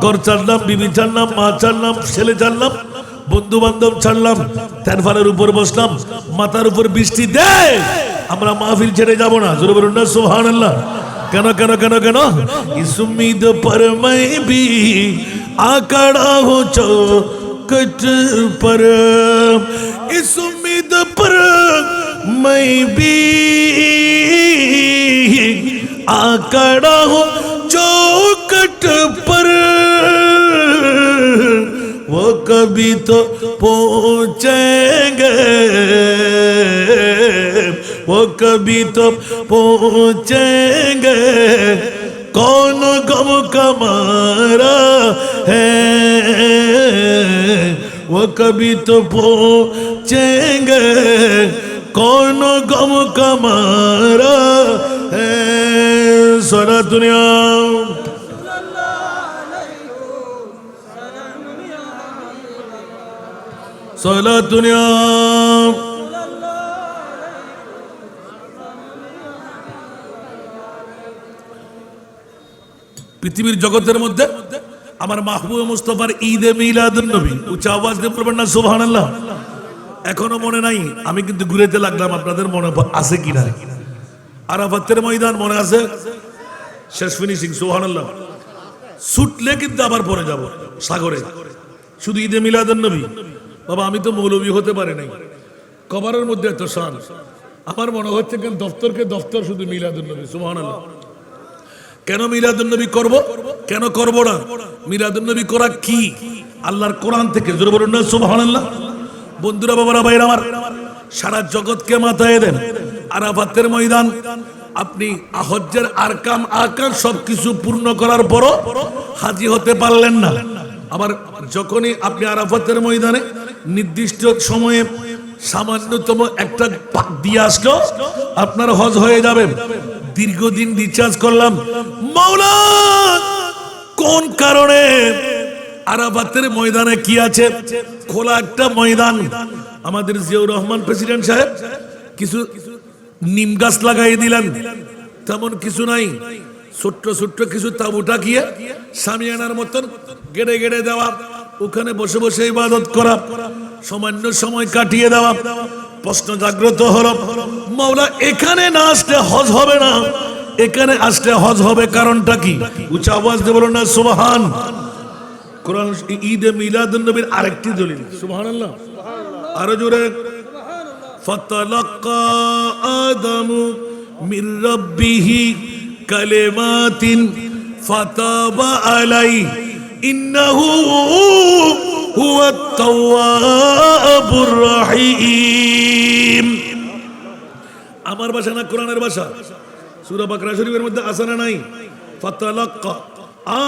ঘর ছাড়লাম, বিবি ছাড়লাম, মা ছাড়লাম, ছেলে ছাড়লাম, বন্ধু বান্ধব ছাড়লাম, তেরফালের উপর বসলাম, মাথার উপর বৃষ্টি দেয়, আমরা মাহফিল ছেড়ে যাব না। জোরে বলুন না সুবহানাল্লাহ। কেন কেন কেন কেন? इस उम्मीद पर मैं भी आकड़ा हूँ चौखट पर, इस उम्मीद पर मैं भी आकड़ा हूँ चौखट पर, वो कभी तो पहुँचेंगे, वो कभी तो पहुँचेंगे, कौन गम का मारा है, वो कभी तो पहुँचेंगे, कौन गम का मारा है। सारा दुनिया सारा दुनिया পৃথিবীর জগতের মধ্যে আমার মাহবুব মুস্তাফার ঈদে মিলাদুন নবী, উচ্চ আওয়াজ দিয়ে বলবেন না সুবহানাল্লাহ। এখনো মনে নাই, আমি কিন্তু ঘুরেতে লাগলাম, আপনাদের মনে আছে কিনা? আরাফাতের ময়দান মনে আছে? শেষ ফিনিশিং সুবহানাল্লাহ। ছুটলে কিন্তু আবার পরে যাব সাগরে, শুধু ঈদে মিলাদুন নবী। বাবা আমি তো মৌলবী হতে পারি নাই, কবরের মধ্যে এত শান, আমার মনে হচ্ছে কেন দফতরকে দফতর শুধু মিলাদুন নবী সুবহানাল্লাহ। কেন মিলাদুন নবী করব, কেন করব না? মিলাদুন নবী করা কি? আল্লাহর কোরআন থেকে। জোরে বলুন না সুবহানাল্লাহ। বন্ধুরা, বাবারা, ভাইরা আমার, সারা জগৎকে মাথায় দেন। আরাফাতের ময়দান, আপনি হজ্জের আরকান সবকিছু পূর্ণ করার পরও হাজী হতে পারলেন না। আবার যখনই আপনি আরাফাতের ময়দানে নির্দিষ্ট সময়ে সামান্যতম একটা পাক দিয়ে আসলো, আপনার হজ হয়ে যাবে। দীর্ঘদিন রিচার্জ করলাম, মাওলা কোন কারণে আরাফাতের ময়দানে কি আছে? খোলা একটা ময়দান। আমাদের জিয়াউর রহমান প্রেসিডেন্ট সাহেব কিছু নিম গাছ লাগাই দিলেন, তেমন কিছু নাই, ছোট্ট ছোট্ট কিছু তাঁবু টাকিয়ে সামিয়ানার মতন গেড়ে গেড়ে দেওয়া, ওখানে বসে বসে ইবাদত করা, সামান্য সময় কাটিয়ে দেওয়া। প্রশ্ন জাগ্রত হলো, মাওলা এখানে না আসলে হজ হবে না, এখানে আসলে হজ হবে, কারণটা কি? উচ্চ আওয়াজ দিয়ে বলুন না সুবহান। কোরআন ঈদে মিলাদুন নবীর আরেকটি দলিল সুবহানাল্লাহ, আরো জোরে। ফাতালাক্কা আদামু মির রাব্বিহি কালিমাতিন ফাতাবা আলাইহি ইন্নাহু হুয়াত তাওয়াবুর রহিম। আমার ভাষা না কোরআনের ভাষা? সূরা বাকরা শরীফের মধ্যে আছে না নাই? ফাতালাক্কা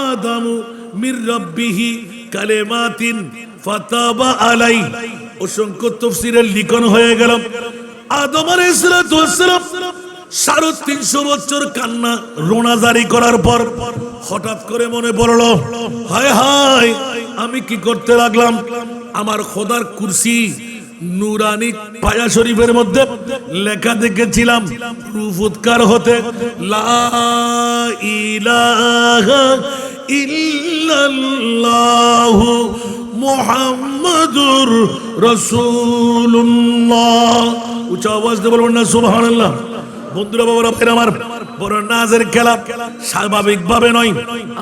আদামু মির রাব্বিহি কালিমাতিন ফাতাবা আলাইহি। অসংখ্য তাফসীরের লিখন হয়ে গেল। আদম আলাইহিস সালাতু ওয়াস সালাম 350 বছর কান্না রোনা জারি করার পর হঠাৎ করে মনে পড়লো, হায় হায় আমি কি করতে লাগলাম? আমার খোদার কুরসি নুরানি পায়া শরীফের মধ্যে লেখা দেখেছিলাম রূহ উৎকার হতে, লা ইলাহা ইল্লাল্লাহু মুহাম্মাদুর রাসূলুল্লাহ। উচ্চ আওয়াজ দিয়ে বলবেন না সুবহানাল্লাহ। বন্ধুরা, বাবারা, ফের আমার বড় নাজের খেলা স্বাভাবিক ভাবে নয়,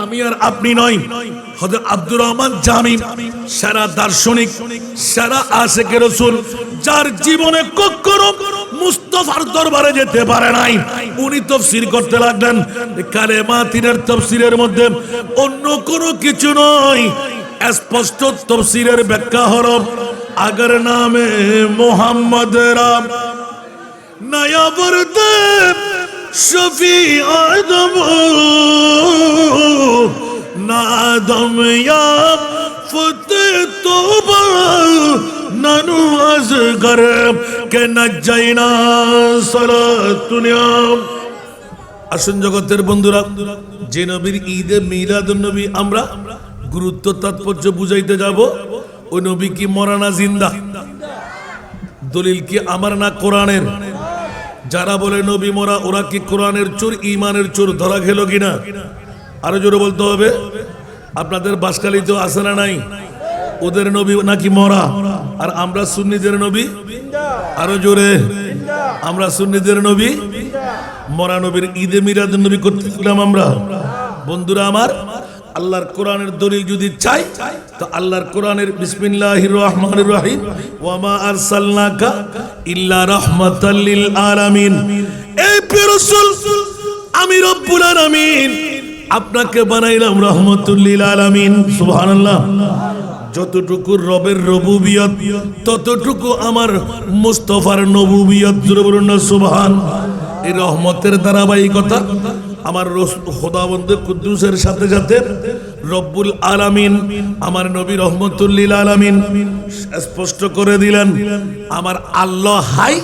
আমি আর আপনি নয়, হযরত আব্দুর রহমান জামি সারা দার্শনিক, সারা আশিকে রাসূল, যার জীবনে কখনো মুস্তাফার দরবারে যেতে পারে নাই, উনি তাফসীর করতে লাগলেন কালেমাতিনের তাফসীরের মধ্যে অন্য কোনো কিছু নয়, স্পষ্ট তাফসীরের ব্যাখ্যা হলো अगर नामे मोहम्मद राम नया वर्द शफी आदम नादम या फते तोबा ननु अज़गर के नजाइना सलातुनिया। আসুন জগতের বন্ধুরা, যে নবীর ঈদে মিলাদুন নবী আমরা গুরুত্ব তাৎপর্য বুঝাইতে যাব, ওই নবী কি মরা না জিন্দা? দলিল কি আমার না কোরআনের? যারা বলে নবী মরা, ওরা কি কোরআনের চোর, ঈমানের চোর ধরা খেলো কিনা? আরো জোরে বলতে হবে। আপনাদের বাসকালী তো আছে না নাই? ওদের নবী নাকি মরা, আর আমরা সুন্নিদের নবী আরো জোরে, আমরা সুন্নিদের নবী মরা নবীর ঈদে মিলাদুন নবী করতেছিলাম আমরা। বন্ধুরা আমার, আল্লাহর কোরআনের দলিল যদি চাই তো আল্লাহর কোরআনের বিসমিল্লাহির রহমানির রহিম ওয়া মা আরসালনাকা ইল্লা রাহমাতাল লিল আলামিন। এই প্রিয় রাসূল, আমি রব্বুল আলামিন আপনাকে বানাইলাম রহমাতুল লিল আলামিন। সুবহানাল্লাহ। যতটুকু রবের রবুবিয়ত ততটুকু আমার মুস্তাফার নবুবিয়ত। জোরে বলুন না সুবহান। এই রহমতের ধারাবাহিকতা আমার খোদাবন্দে কুদ্দুসের সাথে সাথে রব্বুল আলামিন আমার নবী রহমতুল লিল আলামিন স্পষ্ট করে দিলেন, আমার আল্লাহ হাই,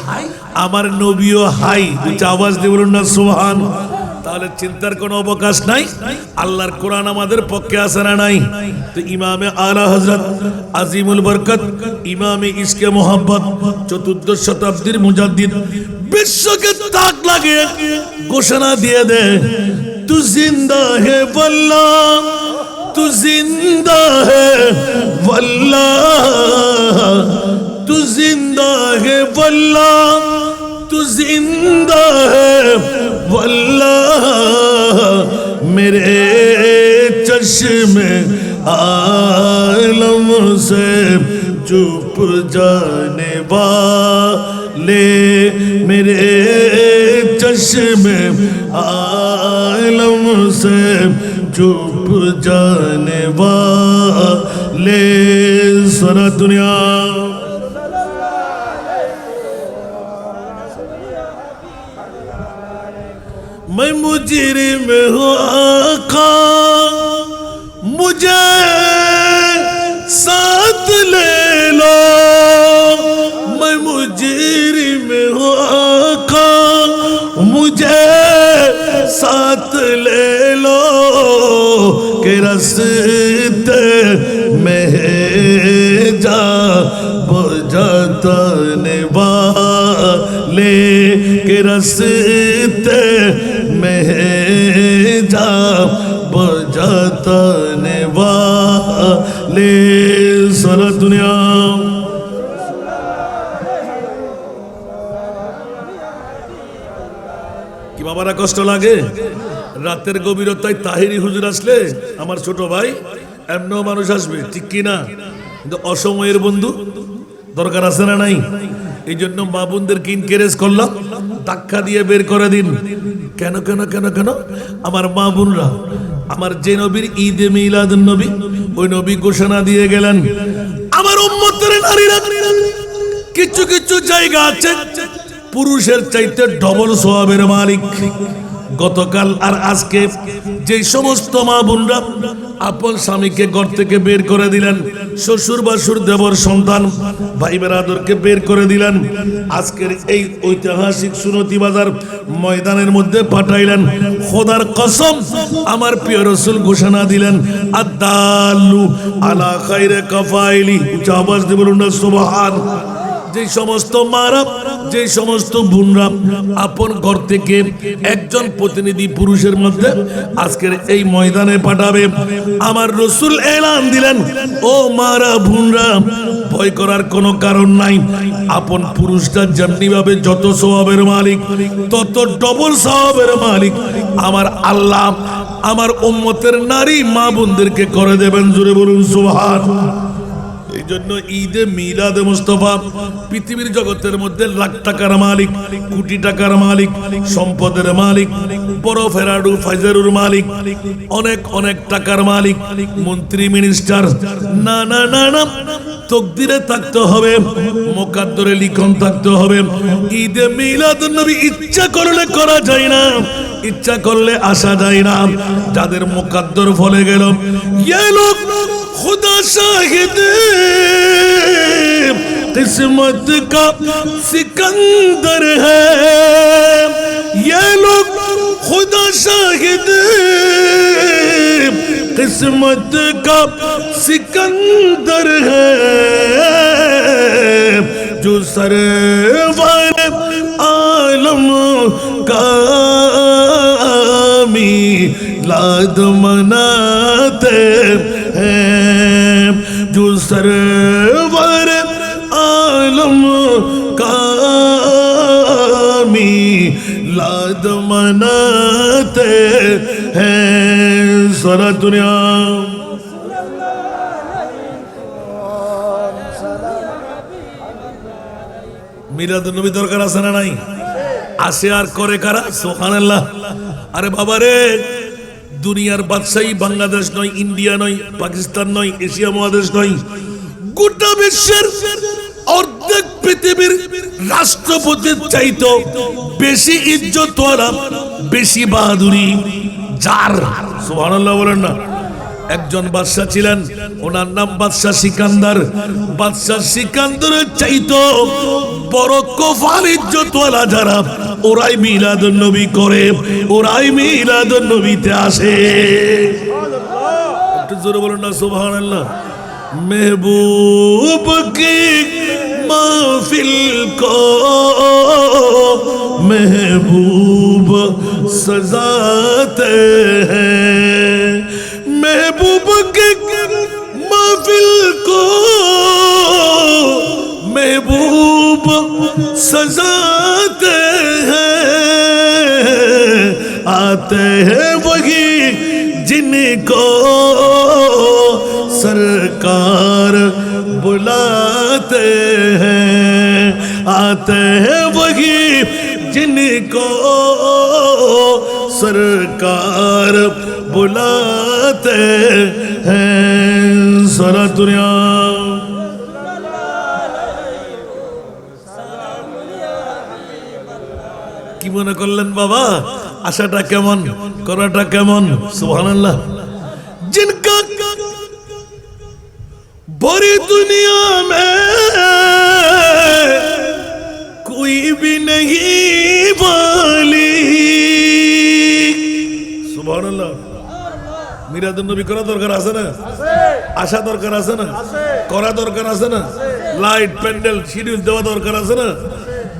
আমার নবীও হাই। দুইটা আওয়াজ দিয়ে বলুন না সুবহান। তাহলে চিন্তার কোনো অবকাশ নাই, আল্লাহর কোরআন আমাদের পক্ষে আছে না নাই? তো ইমামে আলা হযরত আজিমুল বরকত ইমামে ইশকে মোহাব্বত 14 শতাব্দীর মুজাদ্দিদ বিশ্বকে তাক লাগিয়ে ঘোষণা দিয়ে দে, তু জিন্দা হে ওয়াল্লাহ, তু জিন্দা হে ওয়াল্লাহ, তু জিন্দা হে ওয়াল্লাহ, तू जिंदा है वल्लाह, मेरे चश्मे आलम से चुप जाने वाले, मेरे चश्मे आलम से चुप जाने वाले। सारा दुनिया मैं मुजरिम हूँ आका, मुझे साथ ले लो, मैं मुजरिम हूँ आका, मुझे साथ ले लो, के रास्ते में जा बुझाने वाले, के रास्ते में जा बुझाने वाले। सारा दुनिया কি বাবারা কষ্ট লাগে? রাতের গভীরতায় তাহিরি হুজুর আসলে আমার ছোট ভাই, এমনও মানুষ আসবে, ঠিক কি না? কিন্তু অসময়ের বন্ধু দরকার আছে না নাই? এই জন্য মা বোনদেরকে ইনকারেজ করলাম, ধাক্কা দিয়ে বের করে দিন। কেন কেন কেন কেন? আমার মা বোনরা, আমার যে নবীর ঈদে মিলাদুন নবী, ওই নবী ঘোষণা দিয়ে গেলেন, আমার উম্মতের নারীরা কিছু কিছু জায়গা আছে পুরুষের চাইতে ডবল সওয়াবের মালিক। গতকাল আর আজকে যে সমস্ত মা বোনরা আপন স্বামীকে ঘর থেকে বের করে দিলেন, শ্বশুর বাসুর দেবর সন্তান ভাই বেরাদরকে বের করে দিলেন, আজকের এই ঐতিহাসিক সুনতি বাজার ময়দানের মধ্যে পাঠাইলেন, খোদার কসম আমার প্রিয় রাসূল ঘোষণা দিলেন, আদাল্লু আলা খায়রে কাফাইলি। উচ্চ আওয়াজ দিয়ে বলুন না সুবহান। যে সমস্ত মারা, যে সমস্ত বোনরা আপন ঘর থেকে একজন প্রতিনিধি পুরুষের মধ্যে আজকের এই ময়দানে পাঠাবে, আমার রাসূল এলান দিলেন, ও মারা বোনরা, ভয় করার কোনো কারণ নাই। আপন পুরুষটা যেমনি ভাবে যত সওয়াবের মালিক, তত ডবল সওয়াবের মালিক আমার আল্লাহ আমার উম্মতের নারী মা বোনদেরকে করে দেবেন। জোরে বলুন সুবহান। এই জন্য ঈদে মিলাদে মুস্তাফা পৃথিবীর জগতের মধ্যে লাখ টাকার মালিক, কোটি টাকার মালিক, সম্পদের মালিক, বড় ফেরাডু ফাইজারুর মালিক, অনেক অনেক টাকার মালিক, মন্ত্রী মিনিস্টার, না না না না, তকদিরে থাকতে হবে, মুকাদ্দরে লিখন থাকতে হবে। ঈদে মিলাদুন নবী ইচ্ছা করলে করা যায় না, ইচ্ছা করলে আসা যায় না। যাদের মুকাদ্দর ফলে গেল, ये लोग खुदा शाहिद किस्मत का सिकंदर है, ये लोग खुदा शाहिद किस्मत का सिकंदर है, जो सरवर आलम का लाद मनाते हैं जो सरवर आलम कामी लाद मनाते हैं सारा दुनिया মিলাদুন নবী দরকার আছে না নাই? আসে আর করে কারা? সুবহানাল্লাহ। আরে বাবা রে, দুনিয়ার বাদশাহী বাংলাদেশ নয়, ইন্ডিয়া নয়, পাকিস্তান নয়, এশিয়া মহাদেশ নয়, গোটা বিশ্বের অর্ধেক পৃথিবীর রাষ্ট্রপতির চাইতো বেশি ইজ্জতওয়ালা, বেশি বাহাদুরি যার, সুবহানাল্লাহ বলেন না। একজন বাদশা ছিলেন, ওনার নাম বাদশা সিকান্দার। বাদশা সিকান্দারের চাইতো বড় কফাল ইজ্জতওয়ালা যারা, ওরাই মিলাদুন নবী করে, ওরাই মিলাদুন নবীতে আসে। একটু জোরে বলেন না সুবহানাল্লাহ। महबूब की महफिल को महबूब सजाते हैं, महबूब की महफिल को महबूब सजाते हैं, आते हैं वही जिनको सरकार बुलाते हैं, आते हैं वही जिनको सरकार बुलाते हैं सारा दुनिया। কি মনে করলেন বাবা? আশাটা কেমন, করাটা কেমন? সুবহানাল্লাহ। जिनका बड़ी दुनिया में कोई भी नहीं वाली, सुबहानाल्लाह। মিলাদুন নবী করা দরকার আছে না? আশা দরকার আছে না? করা দরকার আছে না? লাইট প্যান্ডেল শিডিউল দেওয়া দরকার আছে না?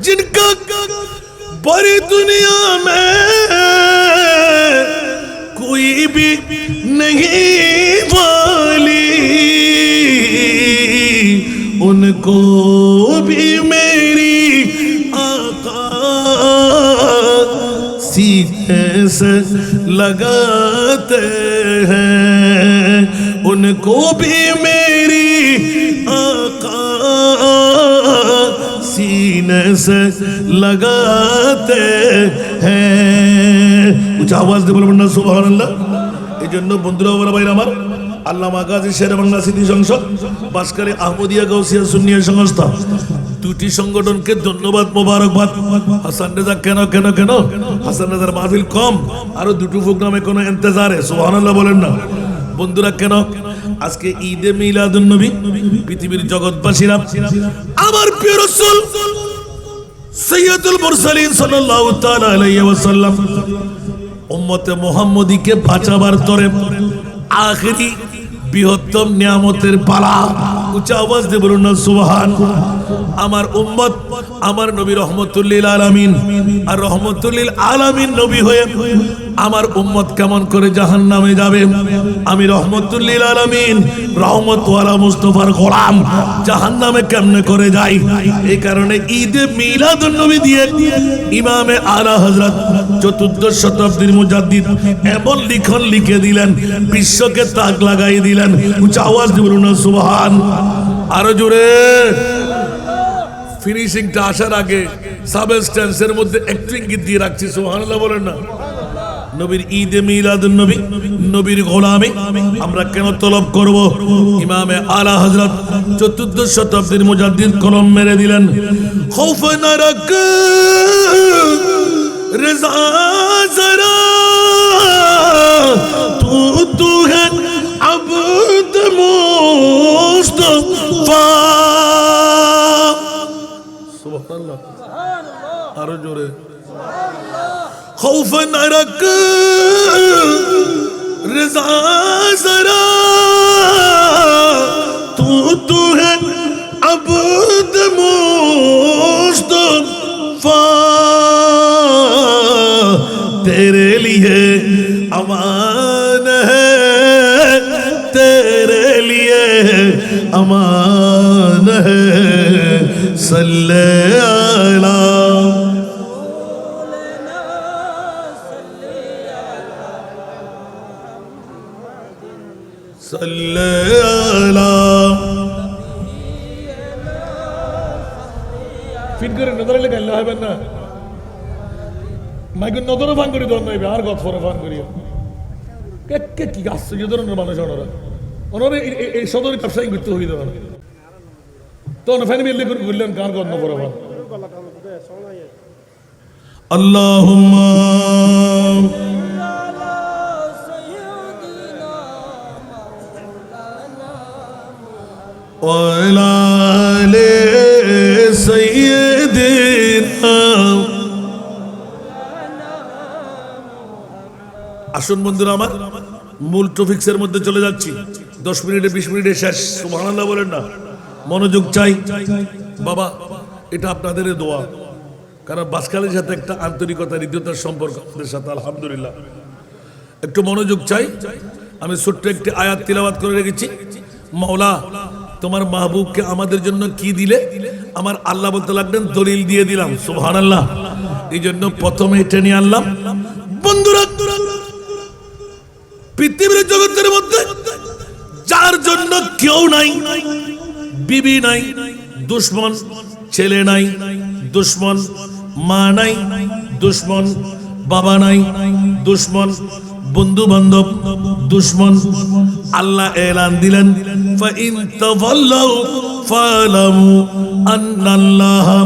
जिनका बड़ी दुनिया में कोई भी नहीं वाली, उनको भी मेरी आका सीने से लगाते हैं, उनको भी मेरी आका सीने से लगाते हैं। कुछ आवाज दे बोलবেন না সুবহানাল্লাহ। এই জন্য বন্ধুরা ওরা ভাইরা আমার, আল্লামা গাজী শেরে বাংলা স্মৃতি সংসদ, বাসকারী আহমদিয়া গাউসিয়া সুন্নিয়া সংস্থা, দুটি সংগঠনকে ধন্যবাদ, মোবারকবাদ। হাসান রেজা কেন কেন কেন হাসান রেজার মাহফিল কম, আরো দুটো প্রোগ্রামে কোনো ইন্তজারে, সুবহানাল্লাহ বলেন না বন্ধুরা। কেন আজকে ঈদে মিলাদুন নবী, পৃথিবীর জগৎবাসীরা আমার প্রিয় রাসূল সৈয়দুল মুরসালিন সাল্লাল্লাহু তাআলা আলাইহি ওয়াসাল্লাম উম্মতে মুহাম্মদীকে বাঁচাবার তরে আখেরি বৃহত্তম নিয়ামতের পালা, উচ্চ আওয়াজ দিয়ে বলুন না সুবহান। আমার উম্মত, আমার নবী রহমতুল লিল আলামিন, আর রহমতুল লিল আলামিন নবী হয়ে আমার উম্মত কেমন করে জাহান্নামে যাবে? আমি রহমতুল লিল আলামিন, রহমত ওয়ালা মুস্তাফার গোলাম, জাহান্নামে কেমনে করে যাই? এই কারণে ঈদে মিলাদুন নবী দিয়ে ইমামে আলা হযরত চতুর্দশ শতাব্দীর মুজাদ্দিদ এমন লিখন লিখে দিলেন, বিশ্বকে তাক লাগাই দিলেন। উচ্চ আওয়াজ দিয়ে বলুন না সুবহান। আরো জোরে। ফিনিশিংটা আসার আগে সাবস্টেন্সের মধ্যে একটু ইঙ্গিত দিয়ে রাখছি, সুবহানাল্লাহ বলেন না। নবীর ঈদে মিলাদুন নবী, নবীর গোলামি আমরা কেন তলব করব? ইমামে আলা হযরত চতুর্দশ শতাব্দীর মুজাদ্দিদ কলম মেরে দিলেন, খৌফ না রাখ রিজা জরা তু है अब्द मुस्तफा, सुबहानल्लाह। आरो जोरे। खौफ न रख रिजा जरा तू है अब्द मुस्तफा, तेरे लिए आवाज लिए अमान है सल्ले अला सल्ले अला फिर करे नजर लगे अल्लाह बन्ना मैं को नजर फान करी दोन नहीं बिहार गॉड फॉर फान करी के की गास ये दोन মানুষ ওনারা এই সদরে ব্যবসায়ী করতে হইতো না তো না ফ্যান মিলে করলেন কার গদ না পড়া আল্লাহুম্মা ওয়া আলা আলি সাইয়্যিদিনা আসুন বন্ধুরা আমার মূল টপিক্সের মধ্যে চলে যাচ্ছি 10 মিনিটে 20 মিনিটে শেষ সুবহানাল্লাহ বলেন না মনোযোগ চাই বাবা এটা আপনাদের দোয়া কারণ বাসকালের সাথে একটা আন্তরিকতা হৃদয়তার সম্পর্ক আমাদের সাথে আলহামদুলিল্লাহ একটু মনোযোগ চাই আমি ছোট্ট একটি আয়াত তিলাওয়াত করে রেখেছি মাওলা তোমার মাহবুবকে আমাদের জন্য কি দিলে আমার আল্লাহ বলতে লাগলেন দলিল দিয়ে দিলাম সুবহানাল্লাহ এইজন্য প্রথমে এটা নিয়ে আনলাম বন্ধুরা পৃথিবীর জগতের মধ্যে যার জন্য কেউ নাই বিবি নাই দুশমন ছেলে নাই দুশমন মা নাই দুশমন বাবা নাই দুশমন বন্ধু বান্ধব দুশমন আল্লাহ এলান দিলেন ফাইন তাওয়াল্লাউ ফালামু আন্নাল্লাহা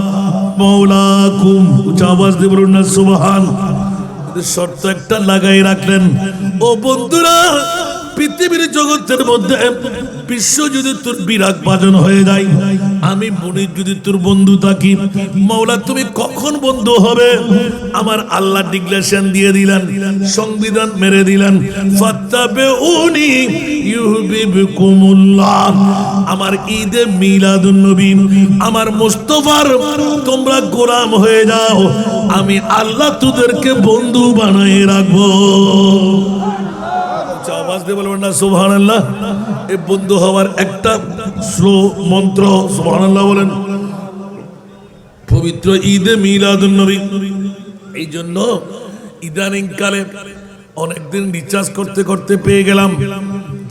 মাওলাকুম উচ্চ আওয়াজ দিয়ে বলুন না সুবহান শর্ত একটা লাগাই রাখলেন ও বন্ধুরা পৃথিবীর জগতের মধ্যে বিশ্ব যদি তোর বিরাগ ভাজন হয়ে যায় আমি মনে যদি তোর বন্ধু থাকি মাওলা তুমি কখন বন্ধু হবে আমার আল্লাহ ডিক্লারেশন দিয়ে দিলেন সংবিধান মেরে দিলেন ফাত্তাবিউনি ইউহিব্বুকুমুল্লাহ আমার ঈদে মিলাদুন নবী আমার মুস্তাফার তোমরা গোলাম হয়ে যাও আমি আল্লাহ তোদেরকে বন্ধু বানায় রাখবো আওয়াজ দিয়ে বলবেন না সুবহানাল্লাহ এই বন্ধু হওয়ার একটা স্লো মন্ত্র সুবহানাল্লাহ বলেন পবিত্র ঈদে মিলাদুন নবী এই জন্য ইদানিং কালে অনেকদিন রিচার্জ করতে করতে পেয়ে গেলাম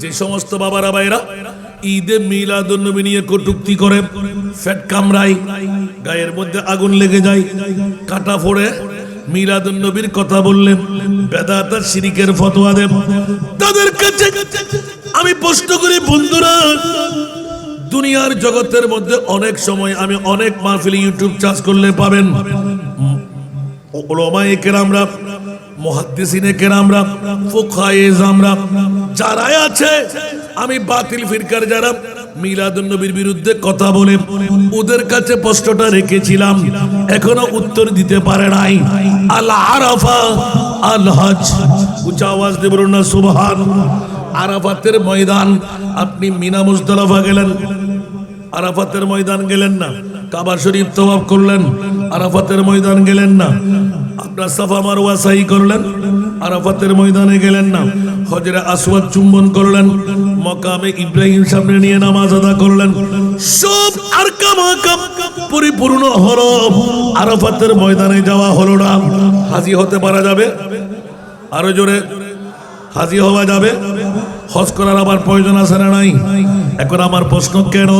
যে সমস্ত বাবারা ভাইরা ঈদে মিলাদুন নবী নিয়ে কটূক্তি করে ফ্যাট কামড়ায় গায়ের মধ্যে আগুন লেগে যায় কাটা ফোড়ে মিলাদুন নবীর কথা বললেন বেদাত আর শিরকের ফতোয়া দেব তাদের কাছে আমি প্রশ্ন করি বন্ধুরা দুনিয়ার জগতের মধ্যে অনেক সময় আমি অনেক মাহফিল ইউটিউব চার্জ করলে পাবেন উলামায়ে কেরামরা মুহাদ্দিসিনে কেরামরা ফুকায়ে জামরা যারা আছে আমি বাতিল ফিরকার যারা মিলাদুন নবীর বিরুদ্ধে কথা বলে ওদের কাছে প্রশ্নটা রেখেছিলাম এখনো উত্তর দিতে পারে নাই আল আরাফা আল হজ উচ্চ আওয়াজ দিয়ে বলুন না সুবহান আরাফাতের ময়দান আপনি মিনা মুজদালিফা গেলেন আরাফাতের ময়দান গেলেন না কাবা শরীফ তওয়াফ করলেন আরাফাতের ময়দান গেলেন না আপনার সাফা মারওয়া সাই করলেন আরাফাতের ময়দানে গেলেন না হজরে আসওয়াদ চুম্বন করলেন মাকামে ইব্রাহিম সামনে নিয়ে নামাজ আদা করলেন সব আরকাম পরিপূর্ণ হলো আরাফাতের ময়দানে যাওয়া হলো না হাজী হতে পারা যাবে আরো জোরে হাজী হওয়া যাবে হজ করার আবার প্রয়োজন আছে না নাই এখন আমার প্রশ্ন কেন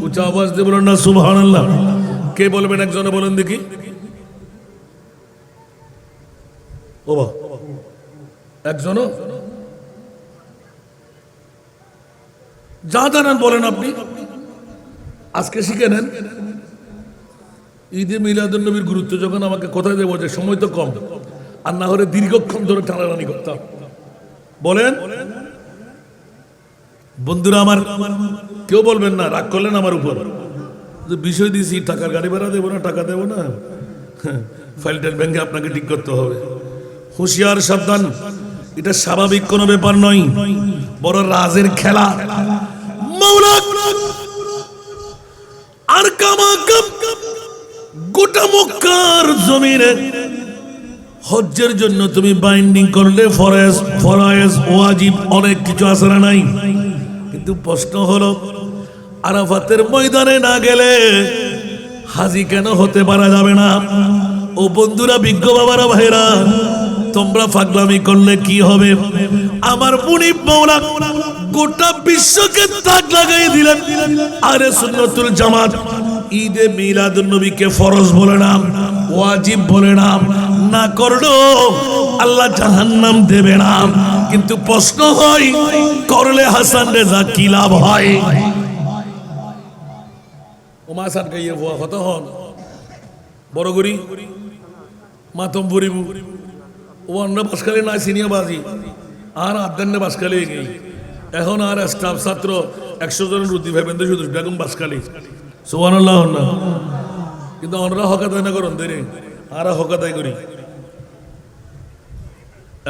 উচ্চ আওয়াজ দিয়ে বলুন না সুবহানাল্লাহ কে বলবেন একজনে বলেন দেখি ও বাবা একজনও যা জানেন বলেন আপনি আজকে শিখে নেন ঈদে মিলাদুন নবীর গুরুত্ব যখন আমাকে কোথায় দেবো যে সময় তো কম আর না হলে দীর্ঘক্ষণ ধরে টানাটানি করতাম বলেন বন্ধুরা আমার কেউ বলবেন না রাগ করলেন আমার উপর যে বিষয় দিয়েছি টাকার গাড়ি ভাড়া দেবো না টাকা দেবো না ফাইলটার ব্যাংকে আপনাকে ঠিক করতে হবে হুঁশিয়ার সাবধান এটা স্বাভাবিক কোনো ব্যাপার নয় বড় রাজের খেলা মাওলা আর কামাকাম গোটা মক্কার জমিনে হজ্জের জন্য তুমি বাইন্ডিং করলে ফরজ ওয়াজিব অনেক কিছু আছে না নাই কিন্তু প্রশ্ন হলো আরাফাতের ময়দানে না গেলে হাজী কেন হতে পারা যাবে না? ও বন্ধুরা, বিজ্ঞ বাবারা, ভাইরা, তোমরা পাগলামি করলে কি হবে? আমার মুনিব মাওলা গোটা বিশ্বকে তাক লাগাই দিলেন। আরে সুন্নাতুল জামাত ঈদে মিলাদুন নবীকে ফরজ বলে না, ওয়াজিব বলে না, না করলো আল্লাহ জাহান্নাম দেবে না। কিন্তু প্রশ্ন হয়, করলে হাসান রেজা কি লাভ হয়? ওমা সাত গাইয়ে ভুয়া কত হন বড় গরি মাতম বুড়িবু ও অন্য বাসকালে নাই সিনিয়া বাজি আর আদান্নে বাসকালে গেই এখন আর স্টাফ ছাত্র 100 জন রুটি ভাবেন তো শুধু বেগম বাসকালি সুবহানাল্লাহ না। কিন্তু আমরা হকাতাই না করুন দেরে আর হকাতাই করি।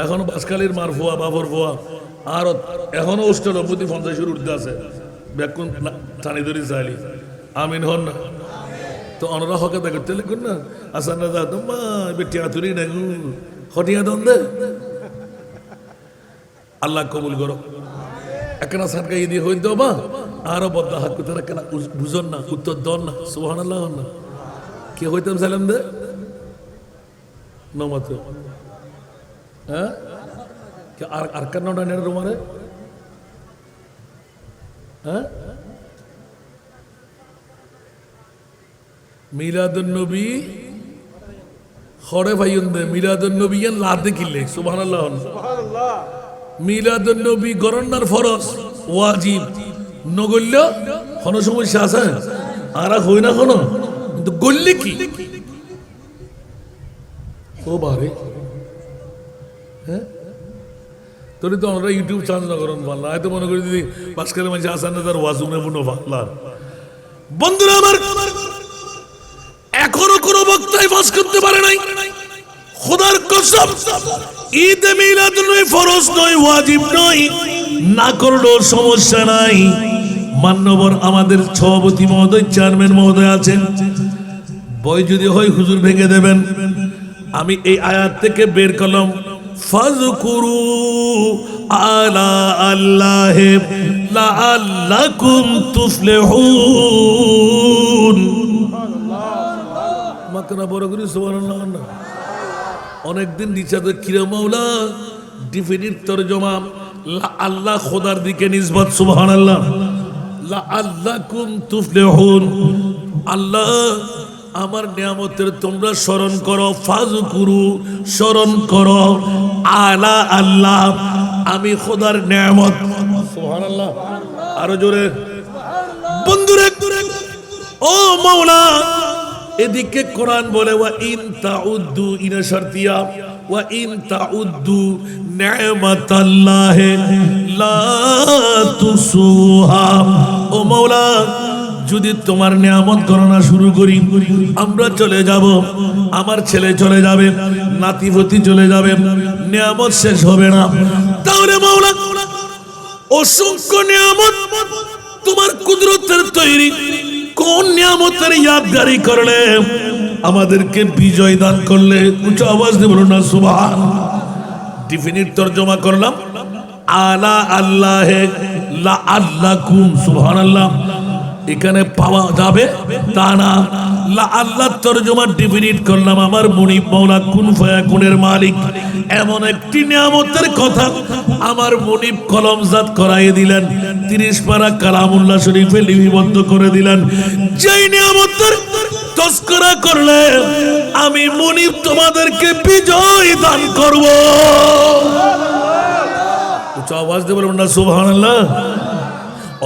এখন বাসকালির মার ফোয়া বাবর ফোয়া আর এখনো অষ্টলপতি 50 উঠতে আছে বেকুন টানি ধরি চাইলি আমিন হন না। তো অনরা হকাতা করতে লিখুন না আসান রাজা তোমা বেটিয়া তুরি না হটিয়া দন দে আল্লাহ কবুল করো। একনা সানকাই দিয়ে হইন তো বা আরো বদ্দা হাত করতে একনা বুঝন না উত্তর দন না সুবহানাল্লাহ না। কে হইতাম সালাম দে নমত হ্যাঁ আর কান্নাটা নেড়ে তোমারে হ্যাঁ মিলাদুন নবী খড়ে ভাইয়ন দে মিলাদুন নবী লাদে কিলে সুবহানাল্লাহ সুবহানাল্লাহ। মিলাদুন নবী গরন্নার ফরজ ওয়াজিব নগল্য কোন সমস্যা আছে আর হই না কোন কিন্তু গল্লি কি ও বারে হ্যাঁ তোর তো আমরা ইউটিউব চ্যানেল না করুন পারলা হয়তো মনে করি দিদি পাঁচকালের মানুষ আসান না তার ওয়াজুনে বুনো পারলা। বন্ধুরা আমার এখনো কোনো বক্তায় ফাঁস করতে পারে নাই খোদার কসম ঈদে মিলাদুন নবী ফরজ নয় ওয়াজিব নয় না করলেও সমস্যা নাই। মান্যবর আমাদের সভাপতি মহোদয় চেয়ারম্যান মহোদয় আছেন বই যদি হয় হুজুর ভেঙে দেবেন। আমি এই আয়াত থেকে বের করলাম ফাযকুরু আলা আল্লাহি লাআল্লাকুম তুফলিহুন। মাকনা বড় করে সুবহানাল্লাহ না। অনেকদিন নিচাতে কিরা মাওলা ডিফিনিট তরজমা লা আল্লাহ খোদার দিকে নিসবত সুবহানাল্লাহ লাআল্লাকুম তুফলিহুন। আল্লাহ আমার নিয়ামতের তোমরা স্মরণ করো ফাযকুরু স্মরণ করো আলা আল্লাহ আমি খোদার নিয়ামত সুবহানাল্লাহ আরো জোরে বন্ধুরে ও মাওলা। এদিকে কোরআন বলে ওয়া ইন তাউদ্দু ইনা শারতিয়া ওয়া ইন তাউদ্দু নি'মাতাল্লাহি লা তুসুহা। ও মাওলা যদি তোমার নিয়ামত গণনা শুরু করি আমরা চলে যাব, আমার ছেলে চলে যাবে, নাতিপতি চলে যাবে, নিয়ামত শেষ হবে না। তাহলে মাওলা অসংখ্য নিয়ামত তোমার কুদরতের তৈরি কোন নিয়ামতের ইয়াদগারি করলে আমাদেরকে বিজয় দান করলে উচ্চ আওয়াজ দিয়ে বলুন না সুবহান। ডিফিনিট তরজমা করলাম আলা আল্লাহ লা আল্লাকুম সুবহানাল্লাহ। এখানে পাওয়া যাবে তা না লা আল্লাহ তরজমা ডিফিনিট করলাম আমার মুনিব মাওলা কুন ফায়াকুনের মালিক এমন একটি নিয়ামতের কথা আমার মুনিব কলমজাত করাই দিলেন 30 পারা কালামুল্লাহ শরীফে লিপিবদ্ধ করে দিলেন। যেই নিয়ামতের তস্করা করলে আমি মুনিব তোমাদেরকে বিজয় দান করব। উচ্চ আওয়াজ দিয়ে বলবেন না সুবহানাল্লাহ।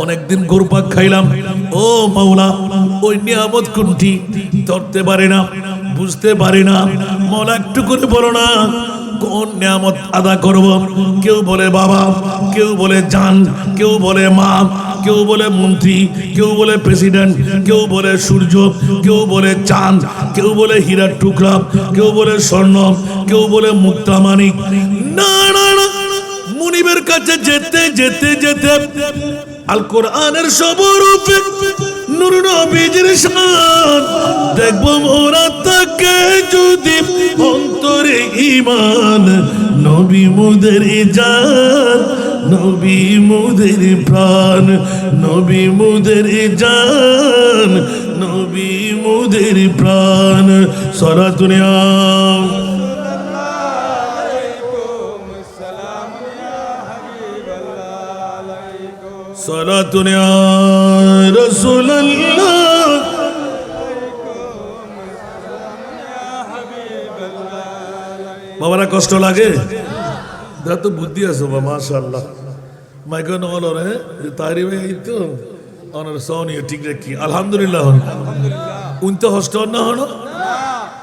অনেকদিন ঘুরপাক খাইলাম ও মাওলা ওই নিয়ামত কোনটি ধরতে পারি না বুঝতে পারি না। মাওলা একটু করে বলো না কোন নিয়ামত আদা করব। কেউ বলে বাবা, কেউ বলে জান, কেউ বলে মা, কেউ বলে মন্ত্রী, কেউ বলে প্রেসিডেন্ট, কেউ বলে সূর্য, কেউ বলে চাঁদ, কেউ বলে হীরার টুকরা, কেউ বলে স্বর্ণ, কেউ বলে মুক্তা মানিক। না না না, মুনিবের কাছে যেতে যেতে যেতে আল কোরআনের সবরূপে নূর নবীজির শান দেখবো মোরা তাকে যদি অন্তরে ঈমান নবী মুদের জান নবী মুদের প্রাণ, নবী মুদের জান, নবী মুদের প্রাণ। সলাতুন ইয়া সলাতুন ইয়া রাসূলুল্লাহ। বাবারা কষ্ট লাগে? দা তো বুদ্ধি আছে বাবা, মাশাআল্লাহ। মাইকন অলরে তারি ভাই তো অনর সোনি ঠিক রাখি আলহামদুলিল্লাহ। উনতে হস্ত না হনো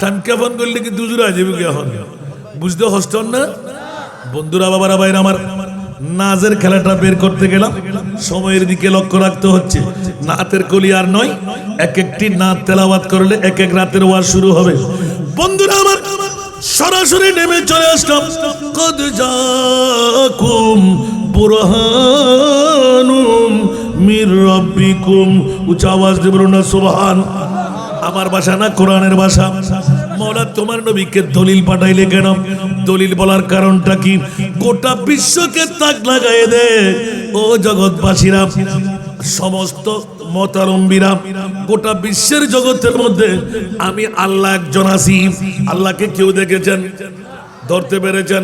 টানকা ফোন করলে কি দুজুরা যাবে কি এখন বুঝতে হস্ত না। বন্ধুরা বাবারা ভাইরা আমার, নাচের খেলাটা বের করতে গেলাম, সময়ের দিকে লক্ষ্য রাখতে হচ্ছে। নাতের কলি আর নয়, এক একটি নাত তেলাওয়াত করলে এক এক রাতের ওয়াজ শুরু হবে। বন্ধুরা আমার, সরাসরি নেমে চলে আসলাম। কদ জাকুম বুরহানুম মির রাব্বিকুম। উচ্চ আওয়াজ দিয়ে বলুন না সুবহান। আমার ভাষা না কোরআনের ভাষা। মওলা তোমার নবীকে দলিল পাঠাইলে কেন? দলিল বলার কারণটা কি? গোটা বিশ্বকে তাক লাগাই দে ও জগৎবাসীরা, সমস্ত মতারম্বীরা, গোটা বিশ্বের জগতের মধ্যে আমি আল্লাহ একজন আছি। আল্লাহকে কেউ দেখেছেন? ধরতে পেরেছেন?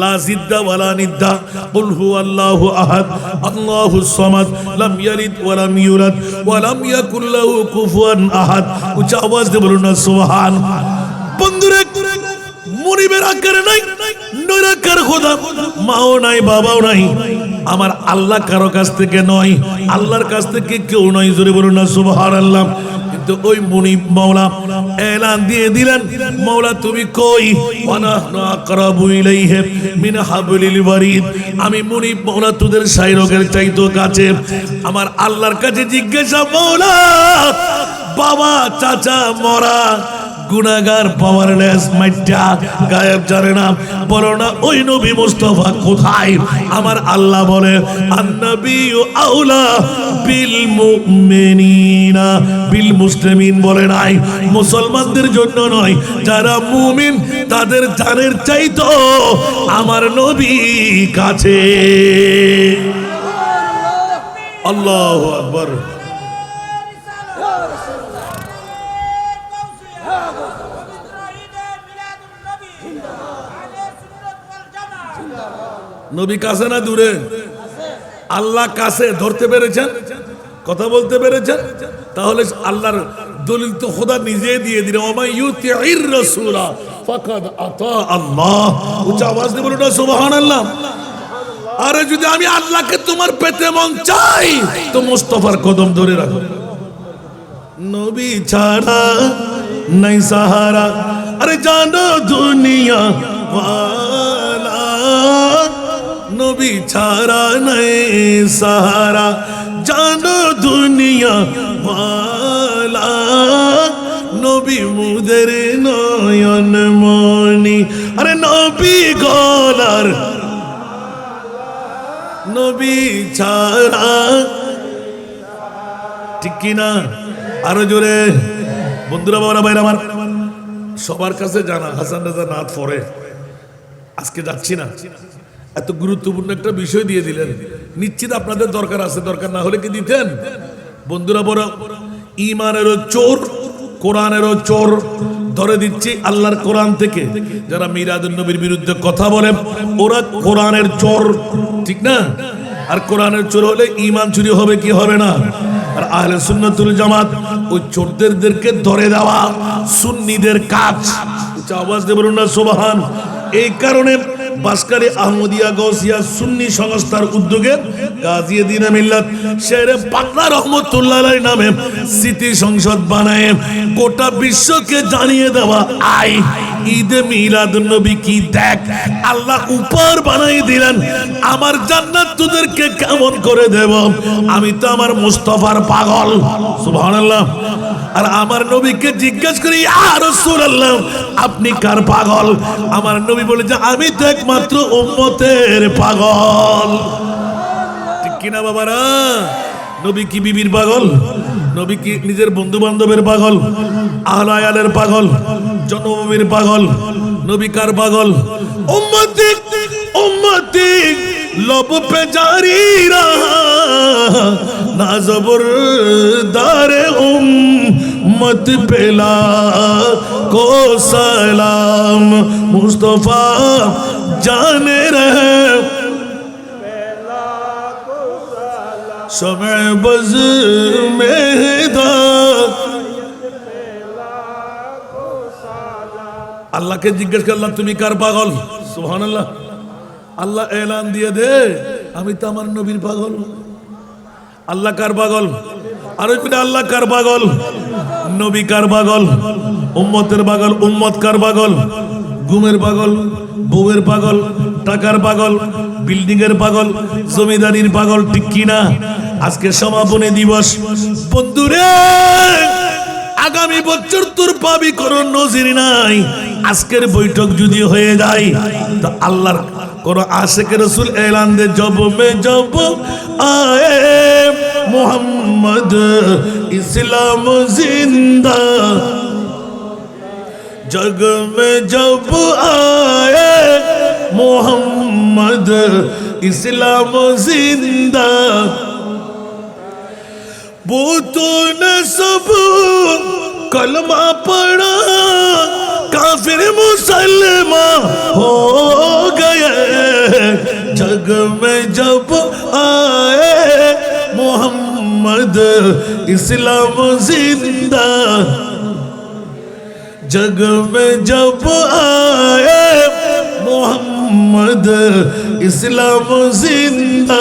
লা জিদ্দা ওয়ালা নিদ্দা, কুল হুয়াল্লাহু আহাদ, আল্লাহুস সামাদ, লাম ইয়ালিদ ওয়া লাম ইউলাদ ওয়া লাম ইয়াকুল লাহু কুফুয়ান আহাদ। উচ্চ আওয়াজ দিয়ে বলুন না সুবহান। বন্ধুরা, মুনিবের আকারে নাই, নৈরাকার খোদা, মাও নাই বাবাও নাই। আমার আল্লাহ কারো কাছ থেকে নয়, আল্লাহর কাছ থেকে কেউ নয়। জোরে বলুন না সুবহানাল্লাহ। কিন্তু ওই মুনিব মাওলা এলান দিয়ে দিলেন, মাওলা তুমি কই? ওয়ানাহনু আকরাবু ইলাইহি মিন হাবলিল ওয়ারিদ। আমি মুনিব মাওলা তোদের শাইরকের চাইতো কাছে। আমার আল্লাহর কাছে জিজ্ঞাসা, মাওলা বাবা চাচা মরা গুনাহগার পাওয়ারলেস মাইটা গায়েব জানে না, বলো না ওই নবী মুস্তাফা কোথায়? আমার আল্লাহ বলে, আন-নাবিয়্যু আউলা বিল মুমিনিনা বিল মুসলিমিন বলে নাই, মুসলমানদের জন্য নয়, যারা মুমিন তাদের জানের চাইতো আমার নবী কাছে। আল্লাহু আকবার। নবী কাছে না দূরে? আল্লাহ কাছে। ধরতে পেরেছেন? কথা বলতে পেরেছেন? তাহলে আল্লাহর দলিল তো খোদা নিজে দিয়ে দিলেন, ওয়া ইউতিইর রাসূলা ফাকাদ আতা আল্লাহ। উচ্চ আওয়াজ দিয়ে বলুন সুবহানাল্লাহ। আরে যদি আমি আল্লাহকে তোমার পেতে মন চাই তো মুস্তাফার কদম ধরে রাখো। নবী ছাড়া নাই সাহারা, আরে জানো দুনিয়া ওয়ালা, নবী ছাড়া নাই সাহারা, জানো দুনিয়া ওয়ালা, নবী মুদের নয়ন মনি, আরে নবী গলার, নবী ছাড়া, ঠিক কিনা? আরো জোরে। বন্ধুরা বাবারা ভাইরা আমার, সবার কাছে জানা হাসান রাজা নাথ পড়ে। আজকে যাচ্ছি না, এত গুরুত্বপূর্ণ একটা বিষয় দিয়ে দিলেন, নিশ্চিত আপনাদের দরকার আছে। দরকার না হলে কি দিতেন? বন্ধুরা বড়, ইমানেরও চোর, কোরআনেরও চোর ধরে দিচ্ছি আল্লাহর কোরআন থেকে। যারা মিলাদুন নবীর বিরুদ্ধে কথা বলে ওরা কোরআনের চোর, ঠিক না? আর কোরআনের চোর হলে ঈমান চুরি হবে কি হবে না? আর আহলে সুন্নাতুল জামাত ওই চোরদেরকে ধরে দেওয়া সুন্নিদের কাজ। উচ্চ আওয়াজ দিয়ে বলুন না সুবহান। এই কারণে বাসকারী আহমদিয়া গৌসিয়া সুন্নি সংস্থার উদ্যোগে গাজী দ্বীন মিল্লাত শেরে পাকনা রহমতুল্লাহ আলাইহি নামে স্মৃতি সংসদ বানায় গোটা বিশ্বকে জানিয়ে দেওয়া, আই ঈদে মিলাদুন নবী কি দেখ, আল্লাহ উপহার বানাই দিলেন, আমার জান্নাত তোদেরকে কেমন করে দেব? আমি তো আমার মুস্তাফার পাগল। সুবহানাল্লাহ। আর আমার নবীকে জিজ্ঞেস করি, ইয়া রাসূলুল্লাহ আপনি কার পাগল? আমার নবী বলে যে আমি তো একমাত্র উম্মতের পাগল। ঠিক কিনা বাবারা? নবী কি বিবির পাগল? নবী কি নিজের বন্ধু বান্ধবের পাগল? আহলে আয়ালের পাগল? জন্মভূমির পাগল? নবী কার পাগল? উম্মতি উম্মতি लब पे जारी रहा नाज़बर दारे उम्मत पेला को सलाम मुस्तफा जाने रहे शमे बज़ मेहदा अल्लाह के जिज्ञेस कर अल्लाह तुम्हें कार पागल सुबहानाल्लाह अल्लाह ऐलान दिए दे আমি তো আমার নবীর পাগল আল্লাহ কার পাগল আর ওই আল্লাহ কার পাগল নবী কার পাগল উম্মতের পাগল উম্মত কার পাগল ঘুমের পাগল বউয়ের পাগল টাকার পাগল বিল্ডিং এর পাগল জমিদারির পাগল ঠিক কি না আজকে সমাপনী দিবস বন্ধুরে আগামী বছর তোর পাবি কোন নজির নাই আজকের বৈঠক যদি হয়ে যায় তো আল্লাহর কোন আশিক রাসূল এলান দে জব মে জব আয়ে মোহাম্মদ ইসলাম জিন্দা जग में जब आए मोहम्मद इस्लाम जिंदा वो तो न सब कलमा पढ़ा काफिर मुसलमान हो गए जग में जब आए मोहम्मद इस्लाम जिंदा जग में जब आए मोहम्मद इस्लाम जिंदा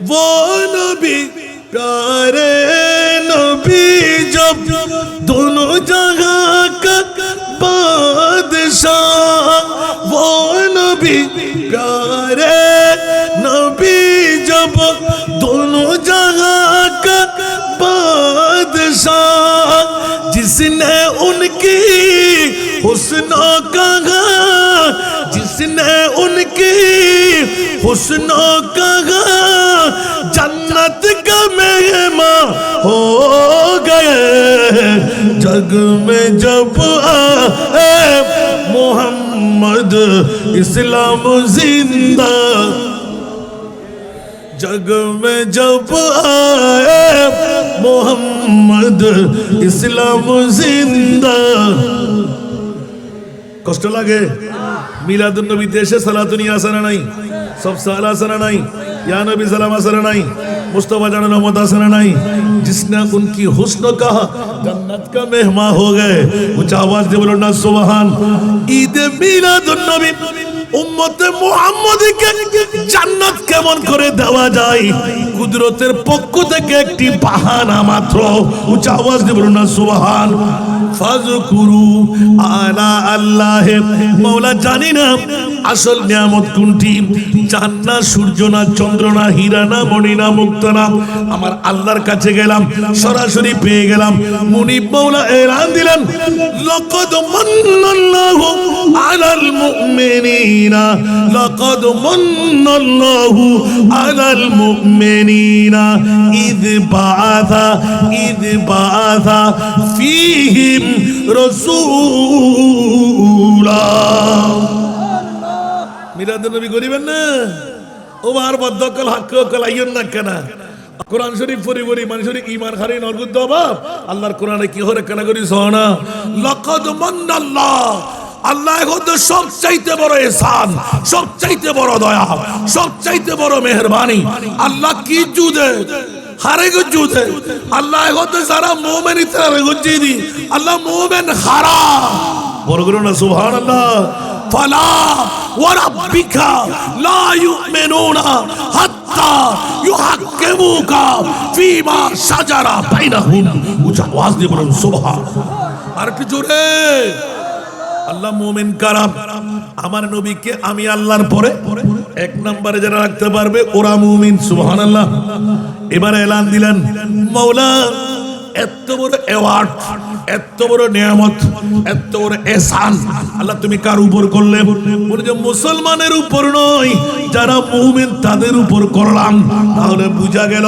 वो नबी प्यारे नबी जब दोनों जगह का बादशाह वो नबी प्यारे नबी जब दोनों जगह का बादशाह जिसने उनकी हुस्नो कहा जिसने उनकी हुस्नो कहा जन्नत का मेहमान हो गए जग में जब आए मोहम्मद इस्लाम जिंदा जग में जब आए मोहम्मद इस्लाम जिंदा কষ্ট লাগে মিলাদুন নবীতে এসে সালাতুন ইয়াসানা নাই সব সালা সানা নাই ইয়া নবী সালাম আসনা নাই मुस्तफा जान रहमत आसना नहीं जिसने उनकी हुस्न कहा जन्नत का मेहमान हो गए कुछ आवाज दे बोलो ना सुभान ईद मिलादुन नबी উম্মতে মুহাম্মাদীকে জান্নাত কেমন করে দেওয়া যায় কুদরতের পক্ষ থেকে একটি বাহানা মাত্র উচ্চ আওয়াজ দিয়ে বলুন না সুবহান ফাযকুরু আলা আল্লাহ মাওলা জানি না আসল নিয়ামত কোনটি জান্নাত সূর্য না চন্দ্র না হীরা না মণি না মুক্ত না আমার আল্লাহর কাছে গেলাম সরাসরি পেয়ে গেলাম মুনিব মাওলা এলান দিলেন লাকাদ মান্নাল্লাহু আলাল মুমিনিনা লাকাদ মান্নাল্লাহু আলাল মুমিনিনা ইয বাআথা ফীহিম রাসূলা মিলাদুন নবী করিবেন না ও আর বদকল হক কলাইন না কেন কোরআন শরীফ পড়ি পড়ি মানুষের ঈমান হারিয়ে নরগুদ অভাব আল্লাহর কোরআনে কি হরে কেন করি সোনা লাকাদ মান্নাল্লাহ আল্লাহ হচ্ছে সবচাইতে বড় ihsan সবচাইতে বড় দয়া সবচাইতে বড় মেহেরবানি আল্লাহ কি জুদে হারে গুজুদে আল্লাহ হচ্ছে যারা মুমিন ইতরা গুজিদি আল্লাহ মুমিন হারা বড় করুন না সুবহানাল্লাহ ফালা ওয়া রাব্বিকা লা ইউমিনুনা হাত্তা ইউহাক্কিমুকা ফীমা শাজারা বাইনাহুম উচ্চ আওয়াজ দিয়ে বলুন সুবহান আর কি জোরে আল্লাহ মুমিন কারাম আমার নবীকে আমি আল্লাহর পরে এক নম্বরে যারা রাখতে পারবে ওরা মুমিন সুবহানাল্লাহ এবার এলান দিলেন মাওলা এত বড় অ্যাওয়ার্ড এত বড় নিয়ামত এত বড় ihsan আল্লাহ তুমি কার উপর করলে বলে যে মুসলমানের উপর নয় যারা মুমিন তাদের উপর করলাম তাহলে বুঝা গেল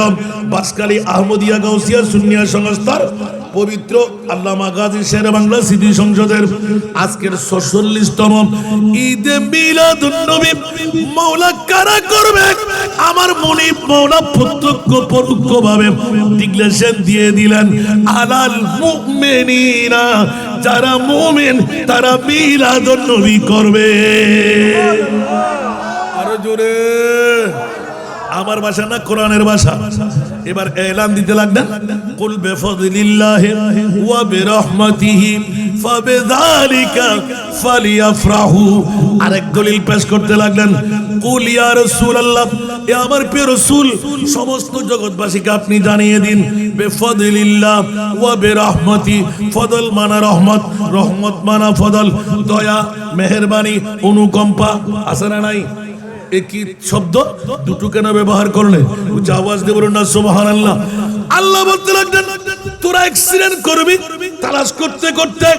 বাসকালী আহমদিয়া গাউসিয়া সুন্নিয়া সংস্থার পবিত্র আল্লামা গাজী শের বাংলা স্মৃতি সংসদের আজকের ৪৬তম ঈদে মিলাদুন নবী মাওলা কারা করবে? আমার মুনিব মাওলা প্রত্যক্ষ পরোক্ষভাবে ডিক্লেরেশন দিয়ে দিলেন, আলাল মুমিনিনা, যারা মুমিন তারা মিলাদুন নবী করবে। আরো জোরে। আমার ভাষা না কোরআনের ভাষা। এবার এলান দিতে লাগলেন, কুল বিফাদলিল্লাহি ওয়া বিরহমাতিহি ফাবিযালিকা ফালিয়াফরাহু। আরেক দলিল পেশ করতে লাগলেন, কুল ইয়া রাসূলুল্লাহ, এ আমার প্রিয় রাসূল, সমস্ত জগৎবাসীকে আপনি জানিয়ে দিন, বিফাদলিল্লাহ ওয়া বিরহমাতি, ফদল মানা রহমত, রহমত মানা ফদল, দয়া, মেহেরবানি, অনুকম্পা আছে না নাই? একই শব্দ দুটো কেন ব্যবহার করলে? উচ্চ আওয়াজ দিয়ে বলুন না সুবহানাল্লাহ। আল্লাহ বলতে লাগলেন, তোরা অ্যাক্সিডেন্ট করবি, তালাশ করতে করতে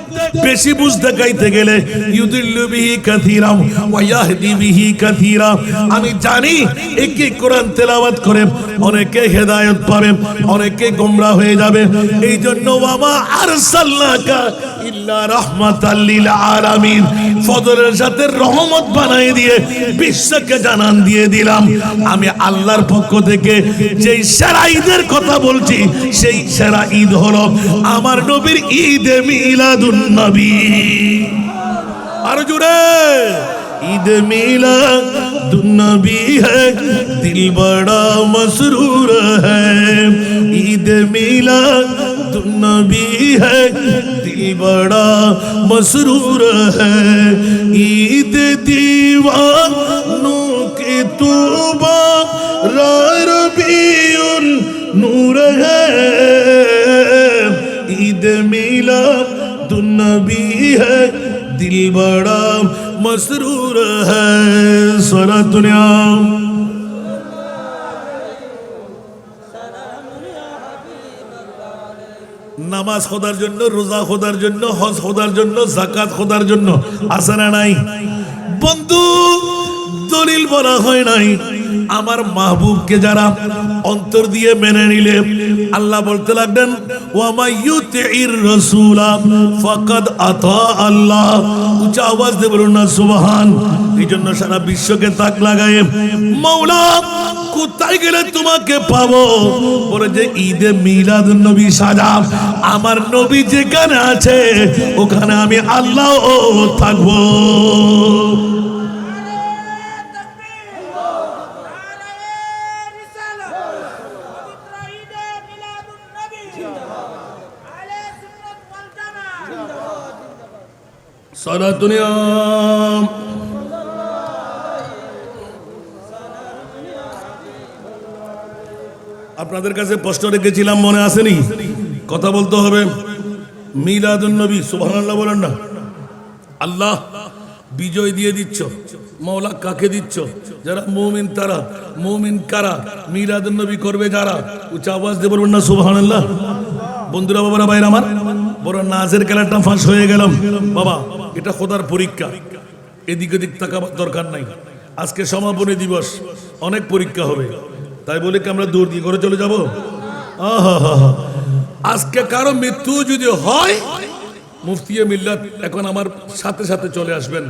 বেশি বুঝ দেখাইতে গেলে ইউদিল্লু বিহি কাসীরা ওয়া ইয়াহদি বিহি কাসীরা। আমি জানি একে কোরআন তেলাওয়াত করে অনেকে হেদায়েত পাবে, অনেকে গোমরাহ হয়ে যাবে। এই জন্য ওয়া মা আরসালনাকা ইল্লা রাহমাতাল লিল আলামিন, ফজরের সাথে রহমত বানিয়ে দিয়ে বিশ্বকে জানান দিয়ে দিলাম, আমি আল্লাহর পক্ষ থেকে যেই সেরা ঈদের কথা বলছি, সেই সেরা ঈদ হলো আমার নবীর ঈদে মিলাদুন নবী। আরো জোরে। ঈদ মিলাদুন নবী হ্যায় দিল বড়া মসরুর হ্যায়, ঈদ মিলাদুন নবী হ্যায় দিল বড়া মসরুর হ্যায়, ঈদ दीवानों के तूबा रबीउन नूर है, ईद मिलादुन नबी है दिल बड़ा मसरूर है। सारा दुनिया নামাজ খোদার জন্য, রোজা খোদার জন্য, হজ খোদার জন্য, যাকাত খোদার জন্য, আছে না নাই? বন্ধু, দলিল বলা হয় নাই। আমার মাহবুবকে যারা অন্তর দিয়ে মেনে নিলে, আল্লাহ বলতে লাগলেন, ওয়া মাইয়ুতির রাসূলা ফাকাদ আতা আল্লাহ। উচ্চ আওয়াজ দিয়ে বলুন না সুবহান। এই জন্য সারা বিশ্বকে তাক লাগায়, মাওলা কোথায় গেলে তোমাকে পাবো? বলে যে ঈদে মিলাদুন নবী সাজা, আমার নবী যেখানে আছে ওখানে আমি আল্লাহ থাকবো। সারা দুনিয়া আপনাদের কাছে প্রশ্ন রেখেছিলাম, মনে আসেনি? কথা বলতে হবে। মিলাদুন নবী, সুবহানাল্লাহ বলেন না। আল্লাহ বিজয় দিয়ে দিচ্ছ, মাওলা কাকে দিচ্ছ? যারা মুমিন তারা। মুমিন কারা? মিলাদুন নবী করবে যারা। উচ্চ আওয়াজ দিয়ে বলবেন না সুবহানাল্লাহ। বন্ধুরা, বাবারা, ভাইরা আমার, বড় নাজের খেলাটা ফাঁস হয়ে গেলাম। বাবা, এটা খোদার পরীক্ষা, এদিক ওদিক তাকাবার দরকার নাই। আজকে সমাপনী দিবস, অনেক পরীক্ষা হবে, তাই বলে কি আমরা দৌড় দিয়ে করে চলে যাবো? আজকে কারো মৃত্যু যদি হয়, মুফতিয়ে মিল্লাত এখন আমার সাথে সাথে চলে আসবেন,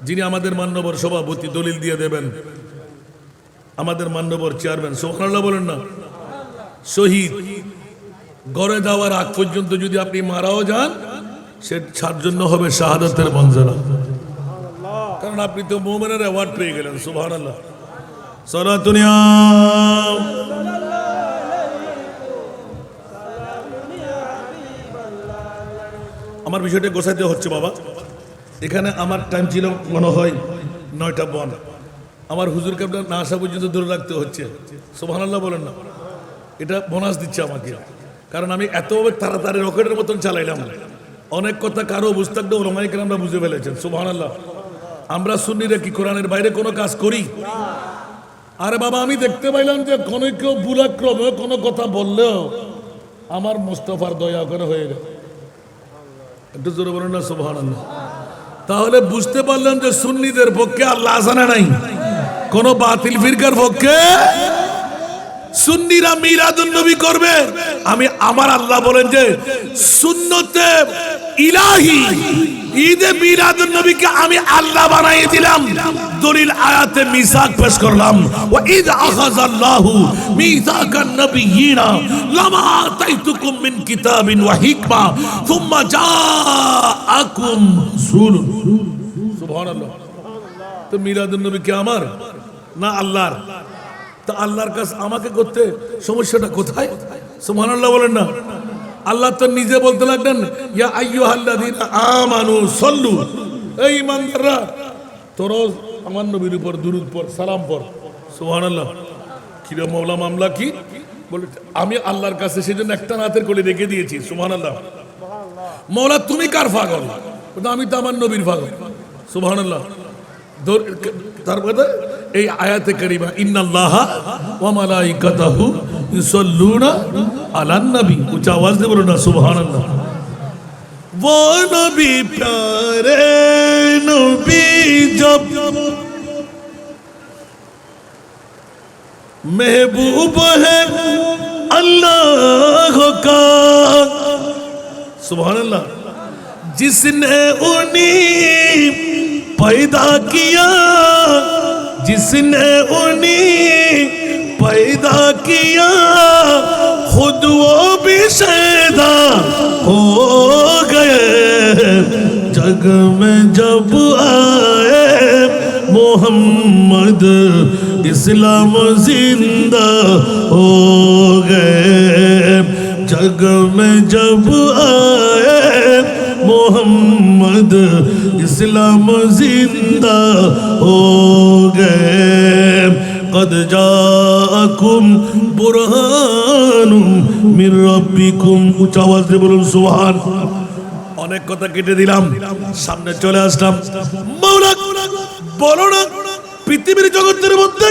যিনি আমাদের মান্যবর সভাপতি, দলিল দিয়ে দেবেন। আমাদের মান্যবর চেয়ারম্যান, সুবহানাল্লাহ বলেন না। শহীদ ঘরে যাওয়ার আগ পর্যন্ত যদি আপনি মারাও যান, সে ছাড় জন্য হবে শাহাদাতের মঞ্জরা, কারণ আপনি তো মুমিনের অ্যাওয়ার্ড পেয়ে গেলেন। সুবহানাল্লাহ। সারা দুনিয়া আমার বিষয়টা গোছাইতে হচ্ছে বাবা। এখানে আমার টাইম ছিল মনে হয় 9টা বন। আমার হুজুর কেবলা না আসা পর্যন্ত ধরে রাখতে হচ্ছে। সুবহানাল্লাহ বলেন না। এটা বোনাস দিচ্ছে আমাকে, কারণ আমি এতভাবে তাড়াতাড়ি রকেটের মতন চালাইলাম। অনেক কথা কারো বুঝতে ওলামায়ে কেরামরা বুঝে ফেলেছেন। সুবহানাল্লাহ। আমরা সুন্নিরা কি কোরআনের বাইরে কোনো কাজ করি? আরে বাবা, আমি দেখতে পাইলাম যে কোনো কেউ ভুলাক্রমে কোনো কথা বললেও আমার মুস্তাফার দয়া করে হয়ে গেল। একটু জোরে বলেন না সুবহানাল্লাহ। তাহলে বুঝতে পারলাম যে সুন্নিদের পক্ষে আল্লাহ আসানা নাই, কোন বাতিল ফিরকার পক্ষে সুন্নিরা মিলাদুন নবী করবে, আমি আমার আল্লাহ বলেন যে সুন্নতে ইলাহি ঈদে মিলাদুন নবীকে আমি আল্লাহ বানাই দিলাম। দলিল আয়াতে মিসাক পেশ করলাম, ওয়া ইদ আখাযাল্লাহু মিসাকান নবিয়িনা লামা আতাইতুকুম মিন কিতাবিন ওয়া হিকমা সুম্মা জাআকুম রাসূলুন। সুবহানাল্লাহ। তো মিলাদুন নবী কি আমার না আল্লাহর? তা আল্লাহর কাছে আমাকে করতে সমস্যাটা কোথায়? সুবহানাল্লাহ বলেন না। আল্লাহ তো নিজে বলতে লাগলেন, ইয়া আইয়ুহাল্লাযীনা আমানু সাল্লু, এই ইমানদাররা তোরা আমার নবীর উপর দুরূদ পড়, সালাম পড়। সুবহানাল্লাহ। কিরে মাওলা, মামলা কি বলে? আমি আল্লাহর কাছে সেজন্য একটা নাতের কোলে রেখে দিয়েছি। সুবহানাল্লাহ। মাওলা তুমি কার পাগল? আমি তো আমার নবীর পাগল। সুবহানাল্লাহ। তারপরে এই আয়াতে কারিমা, ইন্নাল্লাহা ওয়া মালাইকাতাহু ইউসাল্লুনা আলান নবী, উচ্চ আওয়াজ দিয়ে বলো না সুবহানাল্লাহ। वो नबी प्यारे नबी जब महबूब है अल्लाह का, सुभानअल्लाह। जिसने उन्हीं पैदा किया, जिसने उन्हीं पैदा किया, खुद वो भी शैदा हो गए। जग में जब आए मोहम्मद, इस्लाम जिंदा हो गए। जग में जब आए मोहम्मद, इस्लाम जिंदा हो गए। कद जाकुम बुरहानुम मिर रब्बिकुम, উচ্চ আওয়াজ দিয়ে বলুন সুবহান। অনেক কথা কেটে দিলাম, সামনে চলে আসলাম। মাওলা বলো না, পৃথিবীর জগতের মধ্যে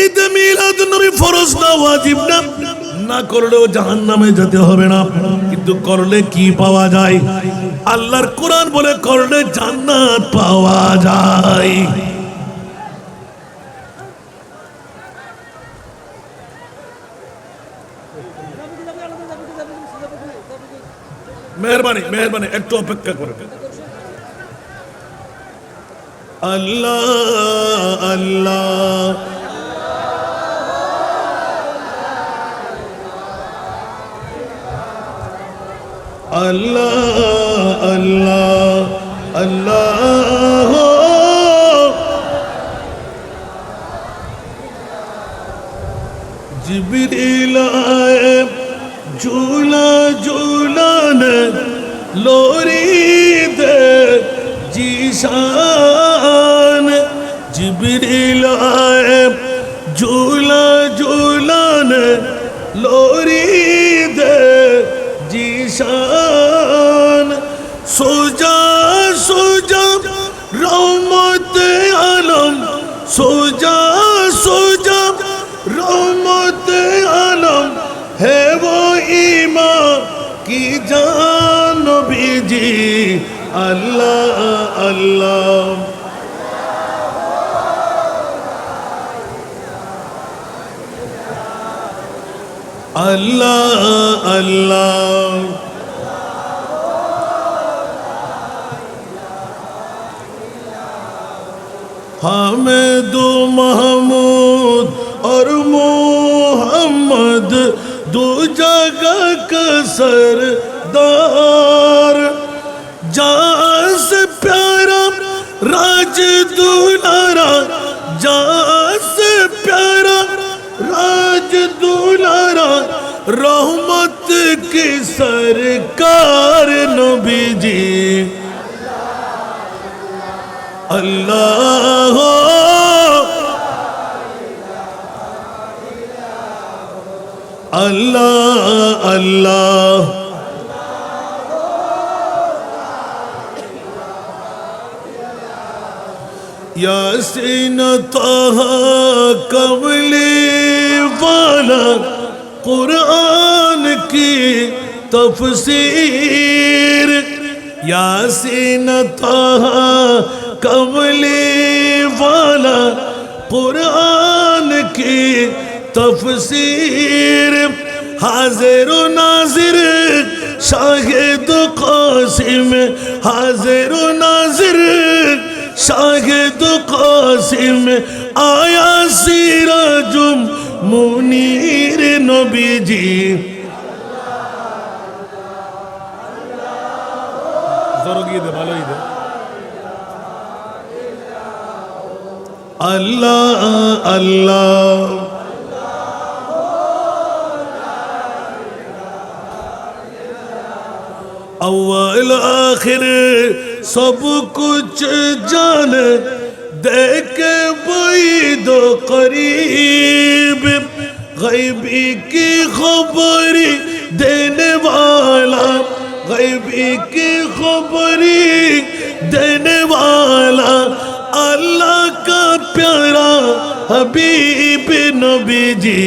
ঈদ মিলাদুন নবী ফরজ না ওয়াজিব না? না করলেও জাহান্নামে যেতে হবে না, কিন্তু করলে কি পাওয়া যায়? আল্লাহর কোরআন বলে করলে জান্নাত পাওয়া যায়। মেহরবানি মেহরবানি একটু অপেক্ষা করে। আল্লাহ আল্লাহ আল্লাহ আল্লাহ আল্লাহ। जिब्रील आए झूला झूलाने, लोरी दे जीशान। जिब्रील आए झूला झूलाने, लोरी दे जीशान। सोजा सोजा रहमत आलम, सोजा सोजा रहमत आलम है वो ईमान की जान नबी जी। अल्लाह अल्लाह अल्लाह अल्लाह। हमें दो महमूद और मोहम्मद, दो जगह का सरदार। जहाँ से प्यारा राज दुलारा, जहाँ से प्यारा राज दुलारा, रहमत की सरकार नबी जी। अल्लाह अल्लाह अल्लाह। यासीन ताहा कमली वाला, कुरान की तफसीर। यासीन ताहा कमली वाला, कुरान की তফসির হাজির ও নাজির শাহিদ কাসিম হাজির ও নাজির শাহিদ কাসিম আয়া সিরাজুম মুনির নবীজি জরগিয়ে দে ভালোই দে আল্লাহ আল্লাহ अव्वल आखिर सब कुछ जान देख वही दो करीब गैबी की खबरी देने वाला गैबी की खबरी देने वाला अल्लाह का प्यारा हबीब नबी जी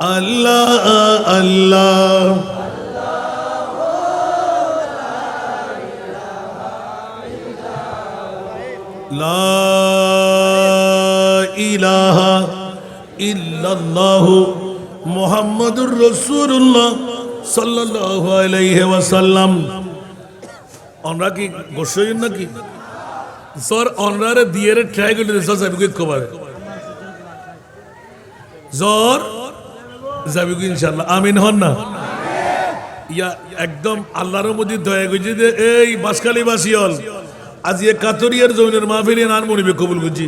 अल्लाह अल्लाह ला इलाहा इल्लल्लाहु मुहम्मदुर रसूलुल्लाह सल्लल्लाहु अलैहि वसल्लम আমরা কি গোসই নাকি স্যার অনরারে দিয়েরে ট্রাই করতে স্যার সাহেবকে খবর জোর যাবিগু ইনশাআল্লাহ আমিন হন না ইয়া একদম আল্লাহর মধ্যে দয়া কইছে যে এই বাসখালী বাসিয়ল আজ এ কাতরিয়ার জমিনের মাহফিলে নান মনিবে কবুল করছি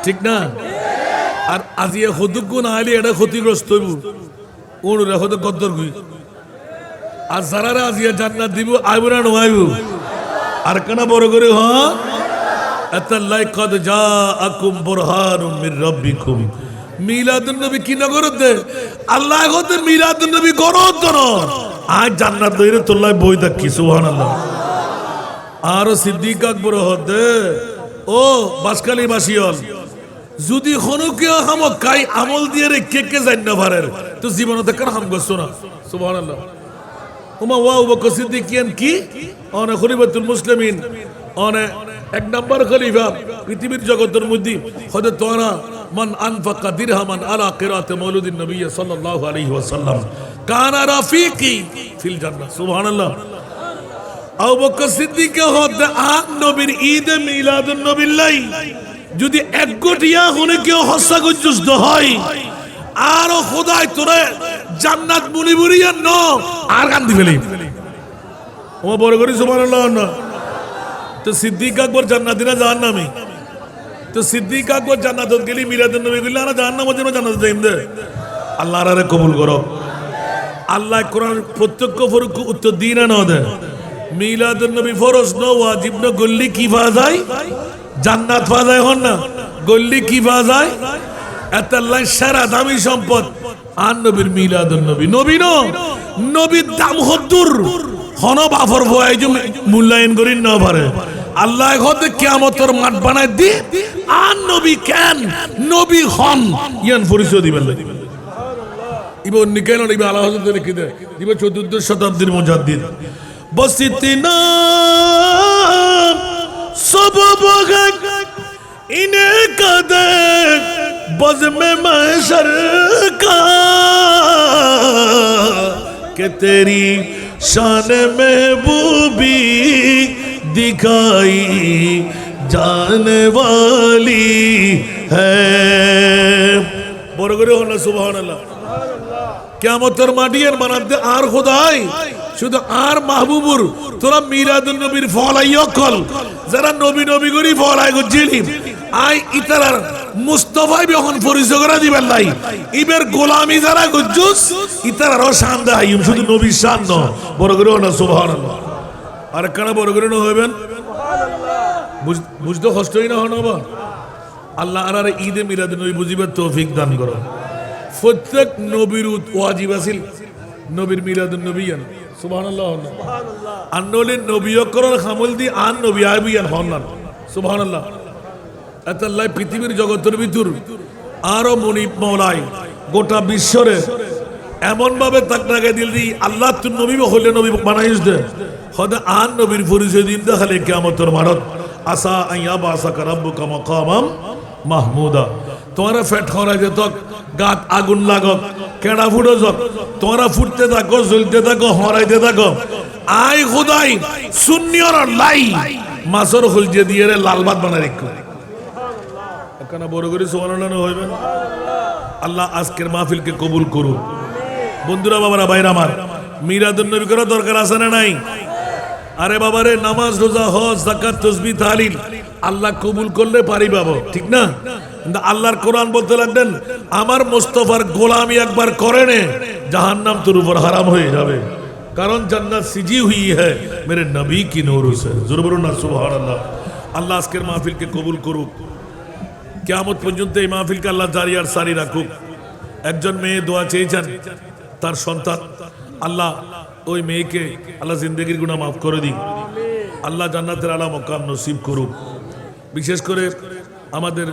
ঠিক না আর আজ এ হুদুক না আলি এটা ক্ষতিগ্রস্ত হইব কোন রেখো তো কদ্দর কই আর যারা আজ এ জান্নাত দিব আইবরা নয়াইব আর কেনা বড় করে হ আতাল্লাই কদ জাআকুম বুরহানুম মির রাব্বিকুম মিলাদুন নবী কি নগরত দে আল্লাহ গতে মিলাদুন নবী গরত দন আজ জান্নাত দইরে তোল্লাই বই দেখি সুবহানাল্লাহ আর সিদ্দিক আকবর হদে ও বাসখালী বাসিয়ল যদি খনকে হামক কাই আমল দিয়ে রে কে জান না পারের তো জীবনতে কার হাম গছো না সুবহানাল্লাহ ওমা ওয়া বকর সিদ্দিকিয়ান কি অনে খলিফাতুল মুসলিমিন অনে এক নম্বর খলিফা পৃথিবীর জগতের মধ্যে হযরত তোরা মান আনফাকা দিরহামান আলা কিরাতে মাউলুদিন নবী সাল্লাল্লাহু আলাইহি ওয়াসাল্লাম কানা রাফিকি ফিল জান্নাহ সুবহানাল্লাহ আবু বকর সিদ্দিক হতে আন নবীর ঈদ মিলাদুন নবিল্লাহ যদি এক গটিয়া হনে কেউ হসা গুজুস্ত হয় আর খোদাই তোরে জান্নাত মুনিবুরিয়া ন আর গান দিবেলি ও বড় করে সুবহানাল্লাহ না তো সিদ্দিক আকবর জান্নাতিনা জাহান্নামী তো সিদ্দিক আকবর জান্নাতত গেলি মিলাদুন নবী গেলি আর জাহান্নামের জন্য জান্নাত যাইম দে আল্লাহর আরে কবুল করো আল্লাহ কোরআন প্রত্যক্ষ ফরক উত্তর দিন না দে মিলাদুন নবী ফরজ ন ওয়াজিব ন গল্লি কি পাওয়া যায় জান্নাত পাওয়া যায় হন না গল্লি কি পাওয়া যায় এত আল্লাহ সারা দামি সম্পদ আর নবীর মিলাদুন নবী নবী ন নবীর দাম হদ্দুর হন বাফর ভয় যে মূল্যায়ন করি না পারে আল্লাহ হতে কিয়ামতের মাঠ বানায় দি আর নবী কেন নবী হন ইয়ান পরিচয় দিবেন ইবো নিকেল ইবো আলা হযরত লিখি দে দিবে 14 শতাব্দীর মুজাদ্দিদ বসিতিনা সব বগক ইনে কদে বজমে মাশর কা কে তেরি शान महबूबी दिखाई जाने वाली है বড় করে হলো সুবহানাল্লাহ কিয়ামতের মাটির বানাতে আর খোদাই শুধু আর মাহবুবুর তোরা মিলাদুন নবীর ফলাই অকল যারা নবী নবী করি ফলাই গজিলি আই ইতারার মুস্তাফাই যখন পরিচয় করে দিবেন লাই ইবের গোলামি যারা গজুস ইতারারও শান দেয় শুধু নবীর শান ন বড় করে না সুবহানাল্লাহ আর কেন বড় করে না হইবেন বুঝতে কষ্টই না হনবা আল্লাহ আর ঈদে মিলাদুন নবী বুঝিবার তৌফিক দান করো প্রত্যেক নবীর ওয়াজিব আছিল নবীর মিলাদুন নবী সুবহানাল্লাহ সুবহানাল্লাহ আনলে নবীও করার খামল দি আন নবী আইবিয়ান হন সুবহানাল্লাহ আল্লাহ পৃথিবীর জগতের ভিতর আরো মনিব মওলাই গোটা বিশ্বরে এমন ভাবে তাকনাকে দিল দি আল্লাহ তুই নবী হলে নবী বানাইস দে হদা আন নবীর পরিচয় দিন দেখালে কিয়ামতের মারত আসা আইয়া বাসা রাব্বুকা মাকামাম মাহমুদা তোমরা ফেট খরা যেত গাত আগুন লাগক কেডা ফুটো যক তোমরা ফুটতে থাকো জ্বলতে থাকো হরাইতে থাকো আই খুদাই সুন্নিয়র লাই মাছর খুলজে দিয়ে রে লাল ভাত বানাই রেখো একখানা বড় করে সুবহানাল্লাহ হইবেন আল্লাহ আজকের মাহফিলকে কবুল করুন বন্ধুরা বাবারা ভাইরা আমার মিলাদুন নবী করা দরকার আছে না নাই আরে বাবারে নামাজ রোজা হজ যাকাত তাসবিহ তাহলিল আল্লাহ কবুল করলে পারি পাবো ঠিক না কিন্তু আল্লাহর কোরআন বলতে লাগলেন আমার মুস্তাফার গোলামি একবার করেনে জাহান্নাম তোর উপর হারাম হয়ে যাবে কারণ জান্নাত সিজি হুই হ্যায় মেরে নবী কি নূর সে জোরে বলুন না সুবহানাল্লাহ আল্লাহ আজকের মাহফিলকে কবুল করুক কিয়ামত পর্যন্ত এই মাহফিলকে আল্লাহ জারি আর সারি রাখুক একজন মেয়ে দোয়া চেয়েছেন তার সন্তান আল্লাহ ওই মেয়েকে আল্লাহ জিন্দেগির গুনাহ মাফ করে দিক আল্লাহ জান্নাতের আলা মকাম নসিব করুক বিশেষ করে আমাদের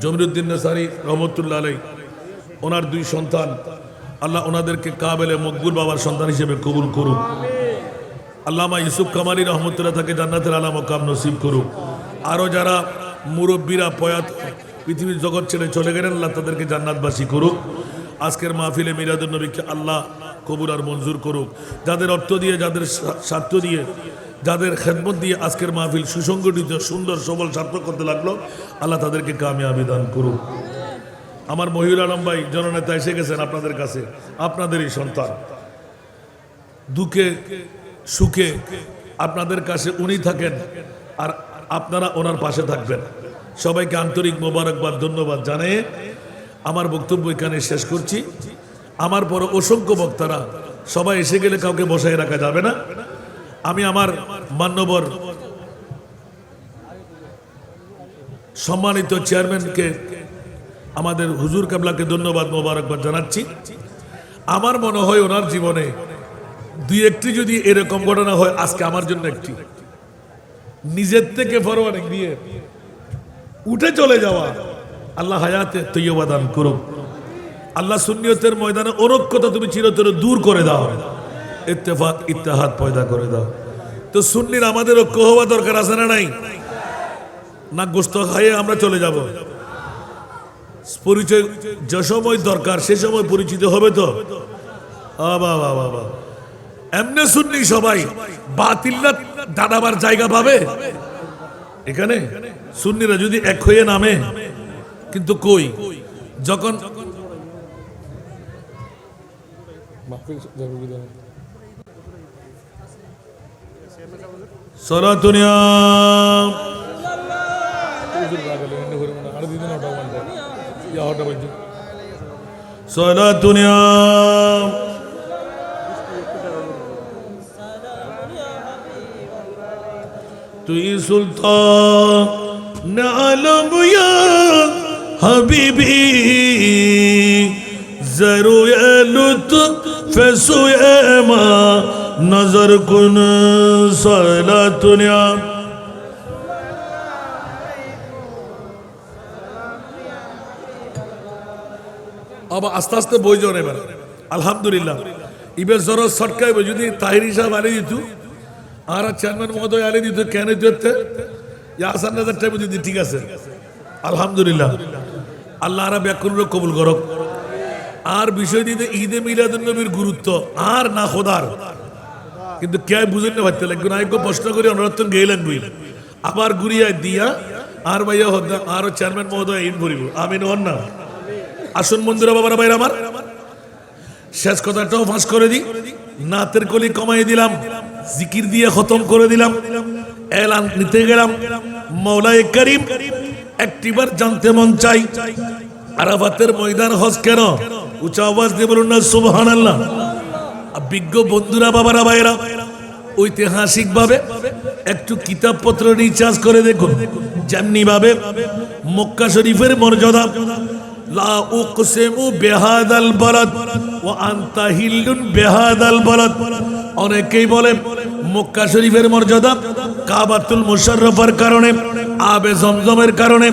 জমিরুদ্দিন নেসারি রহমতুল্লাহ আলাই ওনার দুই সন্তান আল্লাহ ওনাদেরকে কাবেলে মকবুল বাবার সন্তান হিসেবে কবুল করুক আল্লামা ইউসুফ কামালি রহমতুল্লাহ তাকে জান্নাতের আলা মকাম নসিব করুক আরও যারা মুরব্বীরা প্রয়াত পৃথিবীর জগৎ ছেড়ে চলে গেলেন আল্লাহ তাদেরকে জান্নাতবাসী করুক আজকের মাহফিলে মিলাদুন নবীকে আল্লাহ কবুল আর মঞ্জুর করুক যাদের অর্থ দিয়ে যাদের স্বার্থ দিয়ে যাদের খেদমত দিয়ে আজকের মাহফিল সুসংগঠিত সুন্দর সবল সার্থক করতে লাগলো আল্লাহ তাদেরকে কামিয়াবি দান করুক আমার মহিউল আলম ভাই জননেতা এসে গেছেন আপনাদের কাছে আপনাদেরই সন্তান দুঃখে সুখে আপনাদের কাছে উনি থাকেন আর আপনারা ওনার পাশে থাকবেন সবাইকে আন্তরিক মোবারকবাদ ধন্যবাদ জানিয়ে আমার বক্তব্য এখানে শেষ করছি আমার পর অসংখ্য বক্তারা সবাই এসে গেলে কাউকে বসায় রাখা যাবে না আমি আমার মান্যবর সম্মানিত চেয়ারম্যানকে আমাদের হুজুর কেবলাকে ধন্যবাদ মোবারকবাদ জানাচ্ছি আমার মনে হয় ওনার জীবনে দুই একটি যদি এরকম ঘটনা হয় আজকে আমার জন্য একটি নিজের থেকে ফরওয়ার্ড দিয়ে উঠে চলে যাওয়া আল্লাহ হায়াতে তৈয়বা দান করুক আল্লাহ সুন্নিয়তের ময়দানে অনৈক্যতা তুমি চিরতরে দূর করে দাও ইত্তেফাক ইত্তেহাদ পয়দা করে দাও তো সুন্নির আমাদের ঐক্য হওয়া দরকার আছে না নাই না গোস্ত খাইয়ে আমরা চলে যাব পরিচয় যে সময় দরকার সে সময় পরিচিত হবে তো বাবা এমনি সুন্নি সবাই বাতিলরা দাঁড়াবার জায়গা পাবে এখানে সুন্নিরা যদি এক হয়ে নামে কিন্তু কই যখন সরাতুনিয়া সরাতুনিয়া তুই সুলতান আলম ইয়া হাবিবি জরুয়ে লুৎফ সুয়েমা নজর কুন সালাতুনিয়া আবার আস্তে আস্তে বইজন এবার আলহামদুলিল্লাহ এবার জোর সটকায় যদি তাহির সাহেব আলে দিত আর চেয়ারম্যান মহোদয় আলে দিত কেন দিতে আসান রাজার টাইমে দিদি ঠিক আছে আলহামদুলিল্লাহ আল্লাহ আরা ব্যাকুল কবুল করক আর বিষয় দিতে ঈদে মিলাদুন নবীর গুরুত্ব আর না খোদার কিন্তু কে বুঝেন না ভাবতে লাগবে না একটু প্রশ্ন করি অনুরোধ গেলেন বই আবার ঘুরিয়া দিয়া আর ভাইয়া হদ্দা আর চেয়ারম্যান মহোদয় ইন ভরিব আমিন হন না আসুন বন্ধুরা বাবারা ভাইরা আমার শেষ কথাটাও ফাঁস করে দিই নাতের কলি কমাই দিলাম জিকির দিয়ে খতম করে দিলাম এলান নিতে গেলাম মওলায়ে করিম একটিবার জানতে মন চাই আরাফাতের ময়দান হজ কেন উঁচা আওয়াজ দিয়ে বলুন না সুবহানাল্লাহ বিজ্ঞ বন্ধুরা বাবারা ভাইরা ঐতিহাসিক ভাবে একটু কিতাবপত্র রিচার্জ করে দেখুন যেমনি ভাবে মক্কা শরীফের মর্যাদা লা উকসিমু বিহাদাল বালাদ ওয়া আনতা হিল্লুন বিহাদাল বালাদ অনেকেই বলে মক্কা শরীফের মর্যাদা কাবাতুল মুশাররফার কারণে আবে জমজমের কারণে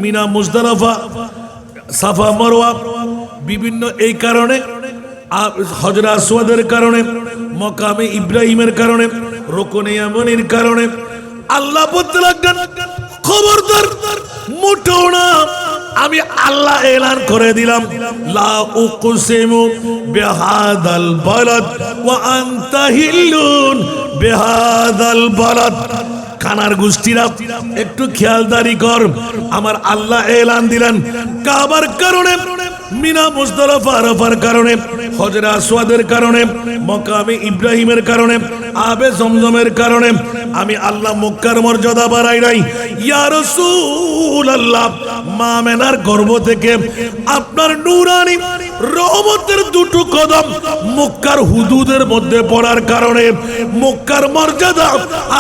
মিনা মুজদালিফা সাফা মারওয়া বিভিন্ন এই কারণে, হজরে আসওয়াদের কারণে, মকামে ইব্রাহিমের কারণে, রুকনে ইয়ামানির কারণে আল্লাহ বলতে লাগলেন, খবরদার মোটেও না, আমি আল্লাহ এলান করে দিলাম, লা উকসিমু বিহাদাল বালাদ ওয়া আনতা হিল্লুন বিহাদাল বালাদ। কানার গোষ্ঠীরা একটু খেয়ালদারি কর, আমার আল্লাহ এলান দিলেন কাবার কারণে, মিনা মুজদালিফা আরাফার কারণে, হজরে আসওয়াদের কারণে, মকামে ইব্রাহিমের কারণে, আবে জমজমের কারণে আমি আল্লাহ মক্কার মর্যাদা বাড়াই নাই। ইয়া রাসূলুল্লাহ, মা মেনার গর্ভ থেকে আপনার নূরানি রহমতের দুটো কদম মক্কার হুদুদের মধ্যে পড়ার কারণে মক্কার মর্যাদা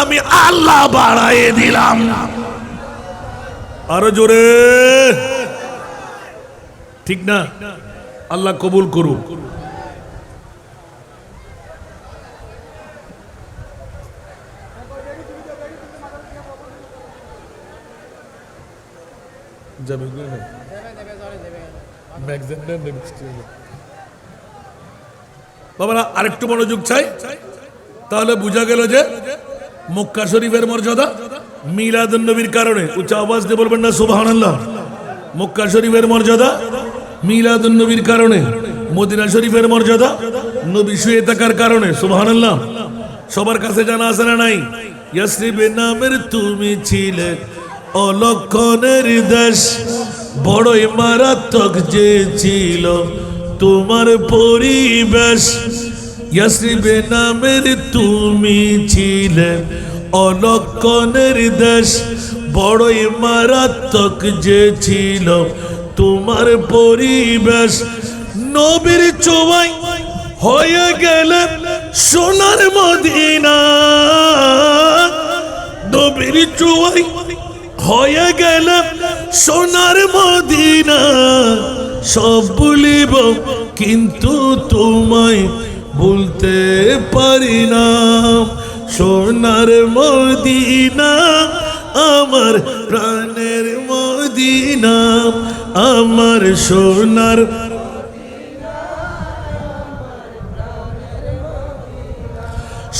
আমি আল্লাহ বাড়াইয়ে দিলাম। আরো জোরে, ঠিক না? আল্লাহ কবুল করুক। বাবারা আরেকটু মনোযোগ চাই, তাহলে বোঝা গেল যে মক্কা শরীফের মর্যাদা মিলাদুন নবীর কারণে। উচ্চ আওয়াজ দিয়ে বলবেন না সুবহানাল্লাহ। মক্কা শরীফের মর্যাদা মিলাদুন নবীর কারণে, মদিনা শরীফের মর্যাদা নবী শুয়ে থাকার কারণে। সুবহানাল্লাহ। সবার কাছে জানা আছে না নাই? ইয়াসরিবে নামের তুমি ছিলে অলক্ষণের দেশ, বড়ই মারাত্মক যে ছিল তোমার পরিবেশ। ইয়াসরিবে নামের তুমি ছিলে অলক্ষণের দেশ, বড়ই মারাত্মক যে ছিল তোমার পরিবেশ। নবীর ছোঁয়ায় হয়ে গেলে সোনার মদিনা, নবীর ছোঁয়ায় হয়ে গেলে সোনার মদিনা। সব ভুলিব কিন্তু তোমায় ভুলতে পারি না। সোনার মদিনা আমার প্রাণের মদিনা, আমার সোনার।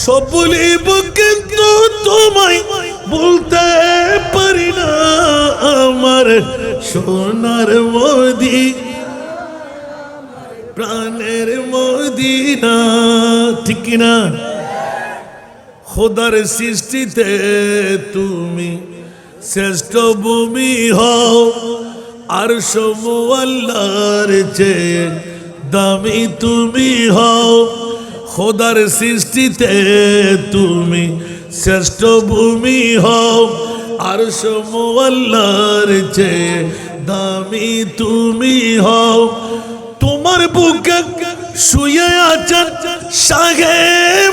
সব ভুলিব কিন্তু তোমায় ভুলতে পারি না। আমার সোনার মদিনা, প্রাণের মদিনা। ঠিক কিনা? খোদার সৃষ্টিতে তুমি শ্রেষ্ঠ ভূমি হও, আর সমু আল্লাহর চেয়ে দামি তুমি হও। খোদার সৃষ্টিতে তুমি শ্রেষ্ঠ ভূমি হও, আর সমু আল্লাহর চেয়ে দামি তুমি হও। তোমার বুকে শুয়ে আছেন শাহে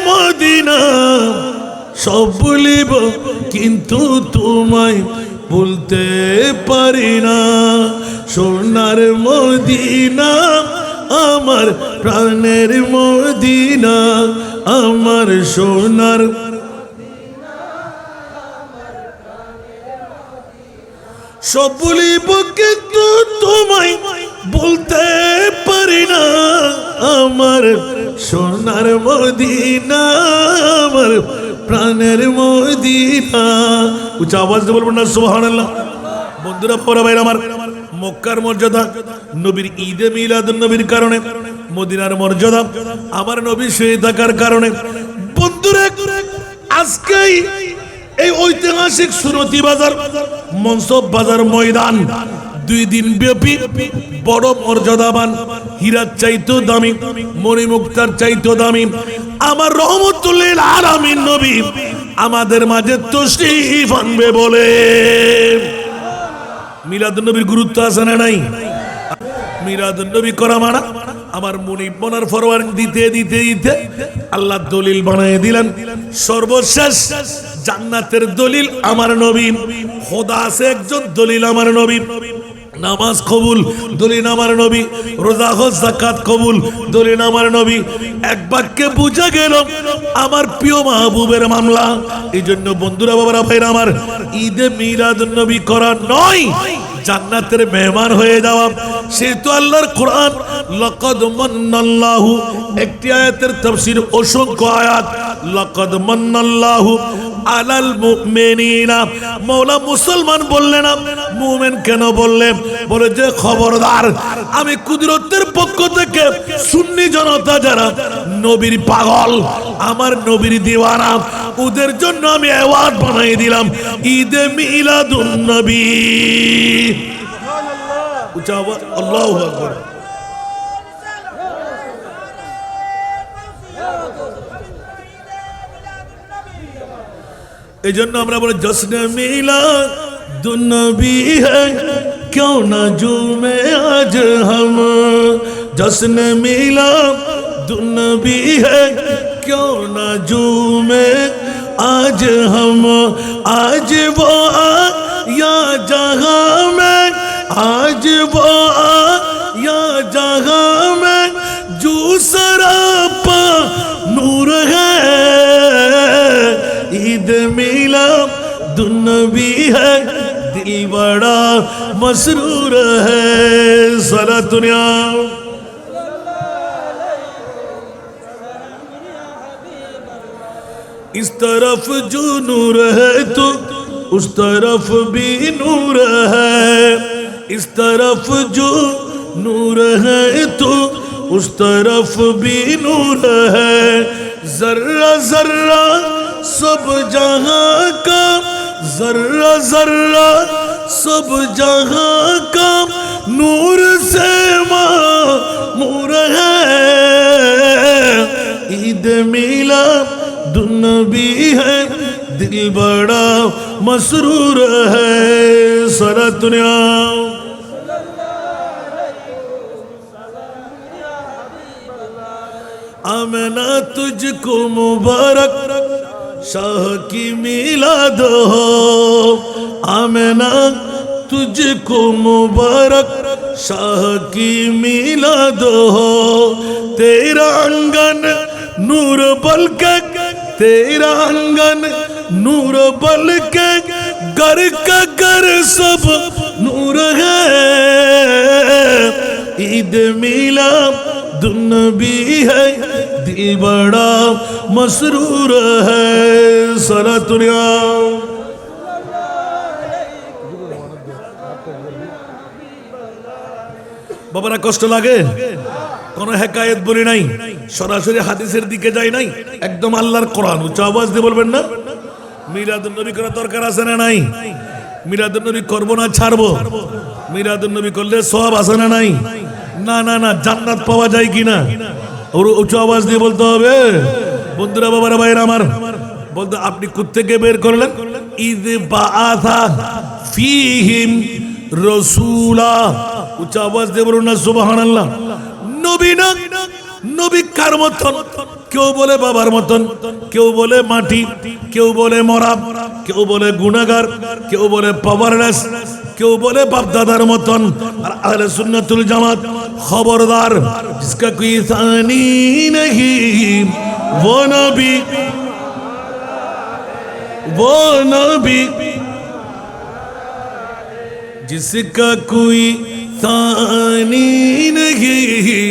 মদিনা। সব ভুলিব কিন্তু তোমায় ভুলতে পারি না। সোনার মদিনা আমার প্রাণের মদিনা, আমার সোনার। সব ভুলিব কিন্তু তোমায় বলতে পারি না। আমার সোনার মদিনা, আমার প্রাণের মদিনা। উচ্চ আওয়াজ দিয়ে বলবেন না সুবহানাল্লাহ। বন্ধুরা, পরা ভাইরা আমার, মক্কার মর্যাদা নবীর ঈদে মিলাদুন নবীর কারণে, মদিনার মর্যাদা আমার নবী শুয়ে থাকার কারণে। বন্ধুরা, আজকেই এই ঐতিহাসিক সুরতি বাজার, মনসব বাজার ময়দান 2 দিন ব্যাপী বড় মর্যাদাবান, হীরার চাইতো দামি, মণিমুক্তার চাইতো দামি আমার রহমতুল্লিল আলামিন নবী আমাদের মাঝে তশরীফ আনবে বলে। মিলাদুন নবীর গুরুত্ব আছে না নাই? মিলাদুন নবী করা মানা আমার মুনিব মনার ফরওয়ার্ড দিতে দিতে দিতে আল্লাহ দলিল বানিয়ে দিলেন। সর্বশেষ জান্নাতের দলিল আমার নবী। খোদা আছে একজন, দলিল আমার নবী। নামাজ কবুল, দলিল আমার নবী। রোজা হজ যাকাত কবুল, দলিল আমার নবী। এক বাক্যে বুঝা গেল আমার প্রিয় মাহবুবের মামলা। এই জন্য বন্ধুরা, বাবারা, ভাইরা আমার, ঈদে মিলাদুন নবী করা নয়, জান্নাতের মেহমান হয়ে যাওয়া, সে তো আল্লাহর কোরআন। লাকাদ মান্নাল্লাহু, একটি আয়াতের তাফসীর অসংখ্য আয়াত। লাকাদ মান্নাল্লাহু আলাল মুমিনিনা, মওলা মুসলমান বললেন না, মুমিন কেন বললেন? বলে যে খবরদার, আমি কুদরতের পক্ষ থেকে সুন্নি জনতা যারা নবীর পাগল, আমার নবীর দিওয়ানা, ওদের জন্য আমি অ্যাওয়ার্ড বানাই দিলাম ঈদে মিলাদুন নবী। উচ্চ আওয়াজ আল্লাহু আকবার। এই জন্য আমরা বলি জশ্নে মিলাদুন নবী হ্যায়, क्यों न झूमे आज हम, जश्न मिलादुन नबी है, क्यों न झूमे आज हम। आज वो आया जहां में, आज वो आया जहां में, जो सरापा नूर है। ईद मिलादुन नबी है, दिल बड़ा मसरूर है। सारा दुनिया इस तरफ जो नूर है तो उस तरफ भी नूर है, इस तरफ जो नूर है तो उस तरफ भी नूर है। जर्रा जर्रा सब जहां का, जर्रा जर्रा सब जहां का नूर से मामूर है। ईद मिलादुन नबी है, दिल बड़ा मसरूर है। सारा दुनिया आमना तुझको मुबारक, शाह की मिलाद हो। आमना तुझको मुबारक, शाह की मिलाद हो। तेरा आंगन नूर बलके, तेरा आंगन नूर बलके, घर का घर सब नूर है। ईद मिलादुन नबी है, दिल बड़ा मसरूर है। सारा दुनिया বাবারা কষ্ট লাগে? কোন হেকায়েত বলি নাই, সরাসরি হাদিসের দিকে যাই নাই, একদম আল্লাহর কোরআন। উচ্চ আওয়াজ দিয়ে বলবেন না মিলাদুন নবী করার দরকার আছে না নাই? মিলাদুন নবী করবো না ছাড়বো? মিলাদুন নবী করলে সওয়াব আছে না নাই? না না না, জান্নাত পাওয়া যায় কিনা ওর উচ্চ আওয়াজ দিয়ে বলতে হবে। বন্ধুরা, বাবারা, ভাইরা আমার, বলতে আপনি কোত্থেকে বের করলেন? ঈদ বাআসা ফীহিম রাসূলা। উচ্চ আওয়াজ দিয়ে বলুন না সুবহানাল্লাহ। নবী না, নবী কার মতন? কেউ বলে বাবার মতন, কেউ বলে মাটি, কেউ বলে মরা, কেউ বলে গুনাহগার, কেউ বলে পাওয়ারলেস, কেউ বলে বাপ দাদার মতন। আর আহলে সুন্নাতুল জামাত খবরদার, जिसका कोई सानी नहीं वो नबी, वो नबी, जिसका कोई सानी नहीं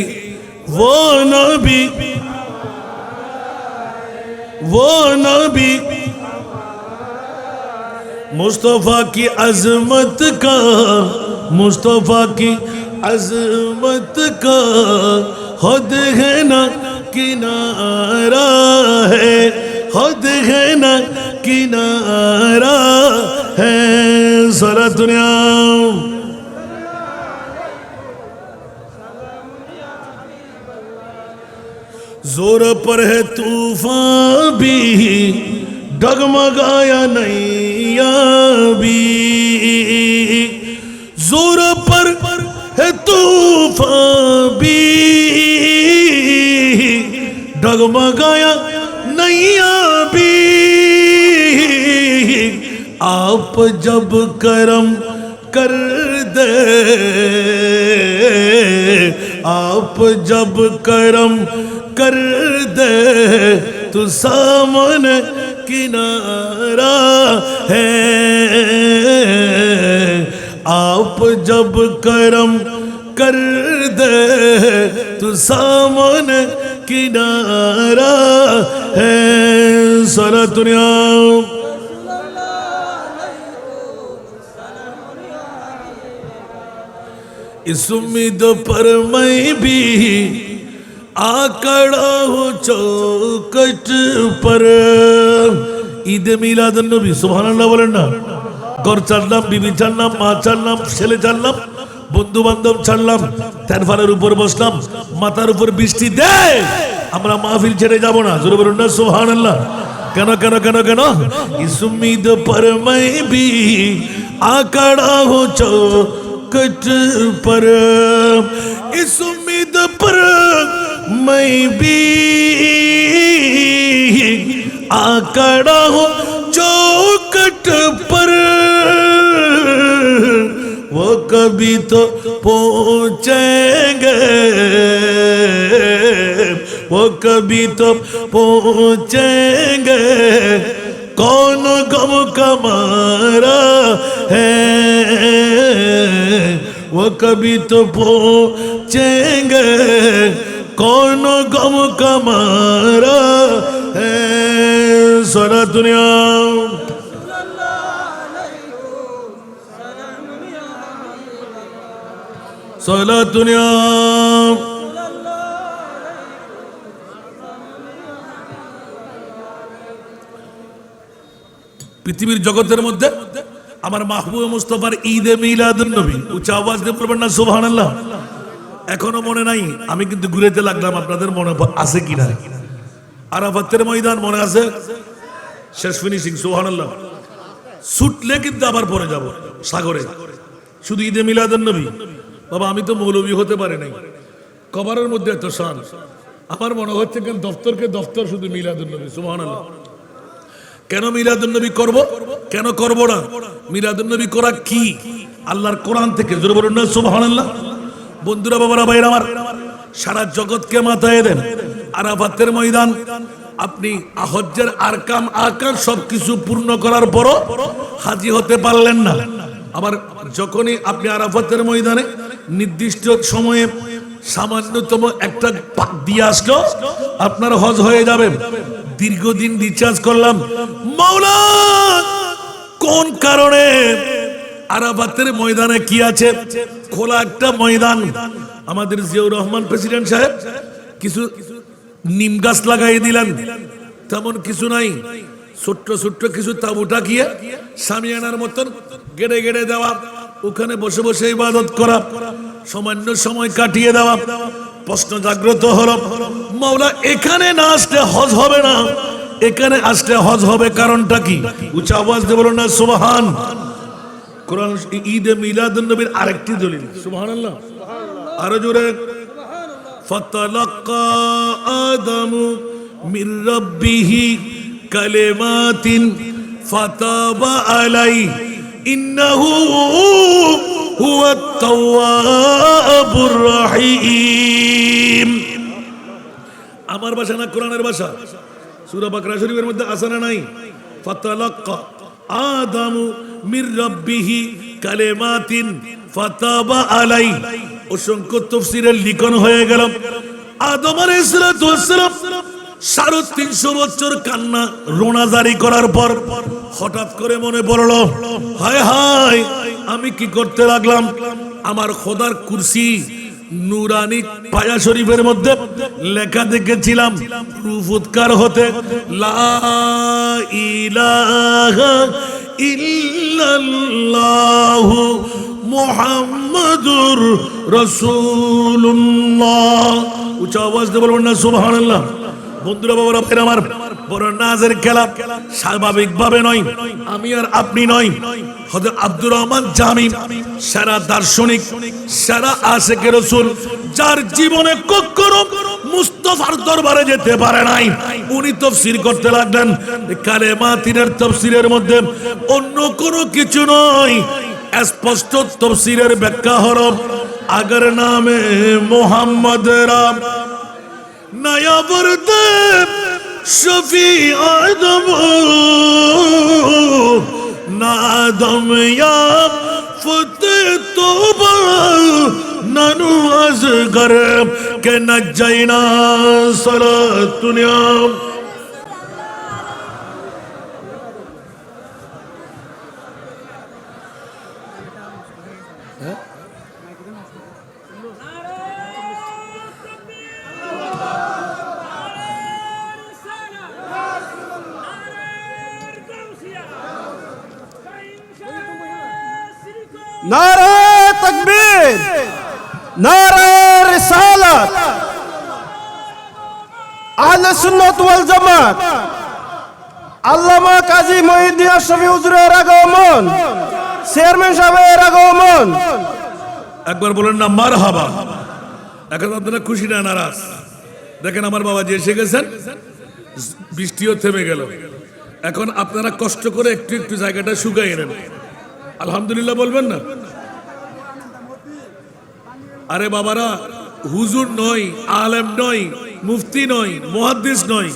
वो नबी, वो नबी। मुस्तफा की अजमत का, मुस्तफा की अजमत का खुद है ना किनारा है, खुद है ना किनारा है। सारा दुनिया जोर पर है तूफान भी, डगमगाया नैया भी। जोर पर है तूफान भी, डगमगाया नैया भी। आप जब करम कर दे, आप जब करम कर दे तो सामने किनारा है। आप जब करम कर दे तो सामने किनारा है सारा दुनिया। इस उम्मीद पर मैं भी आकड़ा हूँ चौकट पर। ঈদে মিলাদুন নবী সুবহানাল্লাহ বলেন না। ঘর ছাড়লাম, বিবি ছাড়লাম, মা ছাড়লাম, ছেলে ছাড়লাম, বন্ধু বান্ধব ছাড়লাম, তেরফালের উপর বসলাম, মাথার উপর বৃষ্টি দে, আমরা মাহফিল ছেড়ে যাব না। জোরে বলুন না সুবহানাল্লাহ। কেন কেন কেন কেন? ইস উম্মীদ পর मैं भी आकड़ा हूँ चौकट पर। इस उम्मीद पर मैं भी आकड़ा हूँ चौकट पर। वो कभी तो पहुँचेंगे, वो कभी तो पहुँचेंगे, कौन गम का मारा है, वो कभी तो पहुँचेंगे, कौन गम का मारा है सारा दुनिया। सारा दुनिया পৃথিবীর জগতের মধ্যে আমার মাহবুব মুস্তাফার ঈদে মিলাদুন নবী উচ্চ আওয়াজ দিয়ে বলবেন না সুবহানাল্লাহ। এখনো মনে নাই, আমি কিন্তু ঘুরেতে লাগলাম, আপনাদের মনে আছে কিনা? আরাফাতের ময়দান মনে আছে? শেষ ফিনিশিং সুবহানাল্লাহ। ছুটলে কিন্তু আবার পরে যাব সাগরে। শুধু ঈদে মিলাদুন নবী। বাবা আমি তো মৌলবী হতে পারি নাই, কবরের মধ্যে এত শান। আমার মনে হচ্ছে কেন দফতরকে দফতর শুধু মিলাদুন নবী সুবহানাল্লাহ। কেন মিলাদুন নবী করব? কেন করব না? মিলাদুন নবী করা কি? আল্লাহর কোরআন থেকে। জোরে বলুন না সুবহানাল্লাহ। বন্ধুরা, বাবারা, ভাইরা আমার, সারা জগৎকে মাথায় দেন। আরাফাতের ময়দান আপনি হজ্জের আরকাম সবকিছু পূর্ণ করার পরও হাজী হতে পারলেন না। আবার যখনই আপনি আরাফাতের ময়দানে নির্দিষ্ট সময়ে সামান্যতম একটা পাক দিয়ে আসলো, আপনার হজ হয়ে যাবে। দীর্ঘদিন রিচার্জ করলাম, মাওলা কোন কারণে আরাফাতের ময়দানে কি আছে? খোলা একটা ময়দান। আমাদের জিয়াউর রহমান প্রেসিডেন্ট সাহেব কিছু নিম গাছ লাগাই দিলেন, তেমন কিছু নাই। ছোট্ট ছোট্ট কিছু তাবুটা গিয়ে সামিয়ানার মতন গেড়ে গেড়ে দেওয়া, ওখানে বসে বসে ইবাদত করা, সামান্য সময় কাটিয়ে দেওয়া। প্রশ্ন জাগ্রত হলো, মাওলা এখানে না আসলে হজ হবে না, এখানে আসলে হজ হবে, কারণটা কি? উচ্চ আওয়াজ দিয়ে বলো না সুবহান। কোরআন ঈদে মিলাদুন নবীর আরেকটি দলিল সুবহানাল্লাহ। আরো জোরে, ফাতালাক্কা আদামু মির রাব্বিহি কালিমাতিন ফাতাবা আলাইহি ইন্নাহু হুয়াত তাওয়াবুর রহিম। আমার ভাষা না কোরআনের ভাষা? সূরা বাকরা শরীফের মধ্যে আছে না নাই? ফাতালাক্কা আদামু মির রাব্বিহি কালিমাতিন ফাতাবা আলাইহি। অসংখ্য তাফসীরের লিখন হয়ে গেল। আদম আলাইহিস সালাম 350 বছর কান্না রোনা জারি করার পর হঠাৎ করে মনে পড়লো, হায় হায় আমি কি করতে লাগলাম? আমার খোদার কুরসি নুরানি পায়া শরীফের মধ্যে লেখা দেখেছিলাম রূপ উৎকার হতে, লা ইলাহা ইল্লাল্লাহু মুহাম্মাদুর রাসূলুল্লাহ। উচ্চ আওয়াজ দিয়ে বলবেন না সুবহানাল্লাহ। বন্ধুরা, বাবারা, ভাইরা আমার, বড় নাজের খেলা স্বাভাবিকভাবে নয়, আমি আর আপনি নয়, হযরত আব্দুর রহমান জামি সারা দার্শনিক, সারা আশিকে রাসূল, যার জীবনে কখনো মুস্তাফার দরবারে যেতে পারে নাই, উনি তাফসীর করতে লাগলেন কালেমাতিনের তাফসীরের মধ্যে অন্য কোনো কিছু নয়, স্পষ্ট তাফসীরের ব্যাখ্যা হলো अगर नामे मोहम्मद राम नया वर्द शफी आदम नादम या फतेह বানু আজগর কে নজাইনা সালাতুনিয়া। नारे तकबीर, नारे रिसालत, আহলে সুন্নাত ওয়াল জামাত, আল্লামা কাজী মঈনুদ্দিন আশরাফী হুজুরের আগমন, চেয়ারম্যান সাহেবের আগমন। একবার বলেন না মারহাবা। এখন আপনারা খুশি না নারাজ? দেখেন আমার বাবা যে এসে গেছেন, বৃষ্টিও থেমে গেল। এখন আপনারা কষ্ট করে একটু একটু জায়গাটা শুকাই নেন, আলহামদুলিল্লাহ বলবেন না? আরে বাবারা, হুজুর নয়, আলেম নয়, মুফতি নয়, মুহাদ্দিস নয়,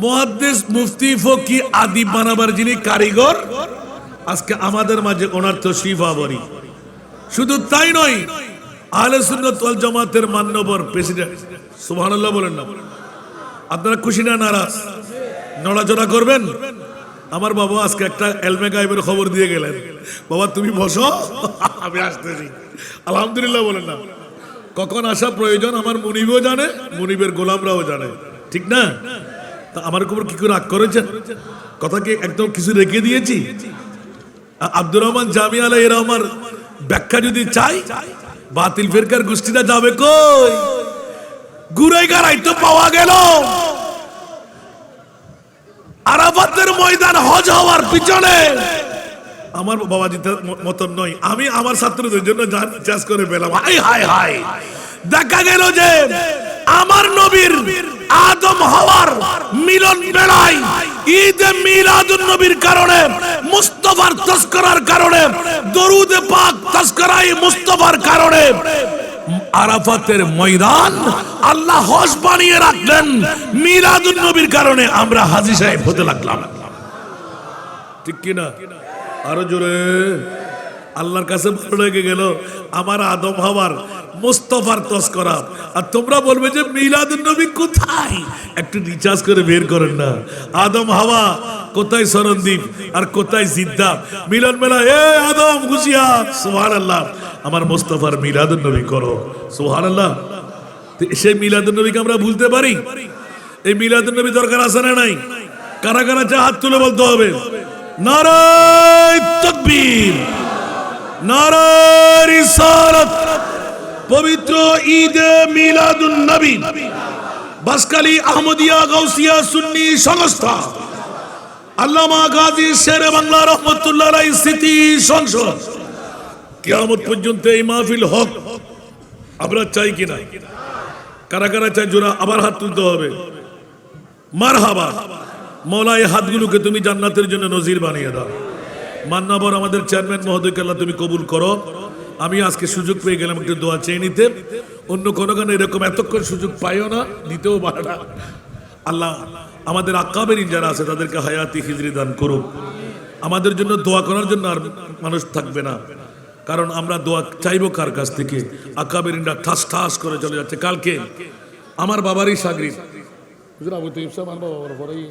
মুহাদ্দিস মুফতি ফকি আদি বানাবার যিনি কারিগর, আজকে আমাদের মাঝে ওনার তশরিফ আবরি। শুধু তাই নয়, আহলে সুন্নাত ওয়াল জামাতের মান্যবর প্রেসিডেন্ট। সুবহানাল্লাহ বলেন না? আপনারা খুশি না নারাজ? নড়াচড়া করবেন। আমার বাবা আজকে একটা এলমে গায়েবের খবর দিয়ে গেলেন, বাবা তুমি বসো, আমি আসতেছি। আলহামদুলিল্লাহ বলেন না? কখন আসা প্রয়োজন আমার মুনিবও জানে, মুনিবের গোলামরাও জানে, ঠিক না? তা আমার উপর কি করে রাগ করেছেন? কথা কি একদম কিছু রেখে দিয়েছি? আব্দুর রহমান জামি আলাইহির রহমার ব্যাখ্যা যদি চাই, বাতিল ফিরকার গোষ্ঠীটা যাবে কই? গুড়াই গাড়াই তো পাওয়া গেল আরাফাতের ময়দান হজ হওয়ার পিছনে। আমার বাবাজিদের মতন নয়, আমি আমার ছাত্রদের জন্য চাষ করে পেলাম। হাই হাই হাই, দেখা গেল যে আমার নবীর আদম হওয়ার মিলন বেলায় ঈদে মিলাদুন নবীর কারণে, মুস্তাফার তাযকিরার কারণে, দরুদে পাক তাযকিরায়ে মুস্তাফার কারণে আরাফাতের ময়দান আল্লাহ হজ বানিয়ে রাখলেন। মিলাদুন নবীর কারণে আমরা হাজী সাহেব হতে লাগলাম, ঠিক কি না? আরো জোরে। আল্লাহর কাছে ভালো লেগে গেল আমার আদম হওয়ার মুস্তাফার তাযকিরা। আর তোমরা বলবে যে মিলাদুন নবী কোথায়? একটু রিচার্জ করে বের করেন না। আদম হাওয়া কোথায় সরণদ্বীপ আর কোথায় জিদ্দা, মিলন মেলা। এ আদম হুঁশিয়ার, সুবহানাল্লাহ। আমার মুস্তাফার মিলাদুন নবী করো, সুবহানাল্লাহ। সেই মিলাদুন নবীকে আমরা ভুলতে পারি? এই মিলাদুন নবী দরকার আছে না নাই? কারা কারা চা হাত তুলে বলতে হবে নারে তাকবীর, নারে রিসালাত। পবিত্র ঈদে মিলাদুন নবী বাসকালী আহমদিয়া গাউসিয়া সুন্নি সংস্থা, আল্লামা গাজী শেরে বাংলা রহমাতুল্লাহ আলাইহি স্মৃতি সংসদ, কিয়ামত পর্যন্ত এই মাহফিল হক। আমরা চাই কিনা? কারা কারা চাই? জোরা আবার হাত তুলতে হবে। মারহাবা। মওলা এই হাতগুলোকে তুমি জান্নাতের জন্য নজির বানিয়ে দাও। মান্নাবর আমাদের চেয়ারম্যান মহোদয়কে আল্লাহ তুমি কবুল করো। আমি আজকে সুযোগ পেয়ে গেলাম একটু দোয়া চেয়ে নিতে। অন্য কোনো গানে এরকম এতক্ষণ সুযোগ পাইও না, দিতেও পারে না। আল্লাহ আমাদের আকাবেরিন যারা আছে তাদেরকে হায়াতি খিজরি দান করুক। আমাদের জন্য দোয়া করার জন্য আর মানুষ থাকবে না, কারণ আমরা দোয়া চাইবো কার কাছ থেকে? আকাবেরিনরা ঠাস ঠাস করে চলে যাচ্ছে। কালকে আমার বাবারই সাগরিদ হুজুর আবু তৈয়ব সাহেব, আমার বাবার পরেই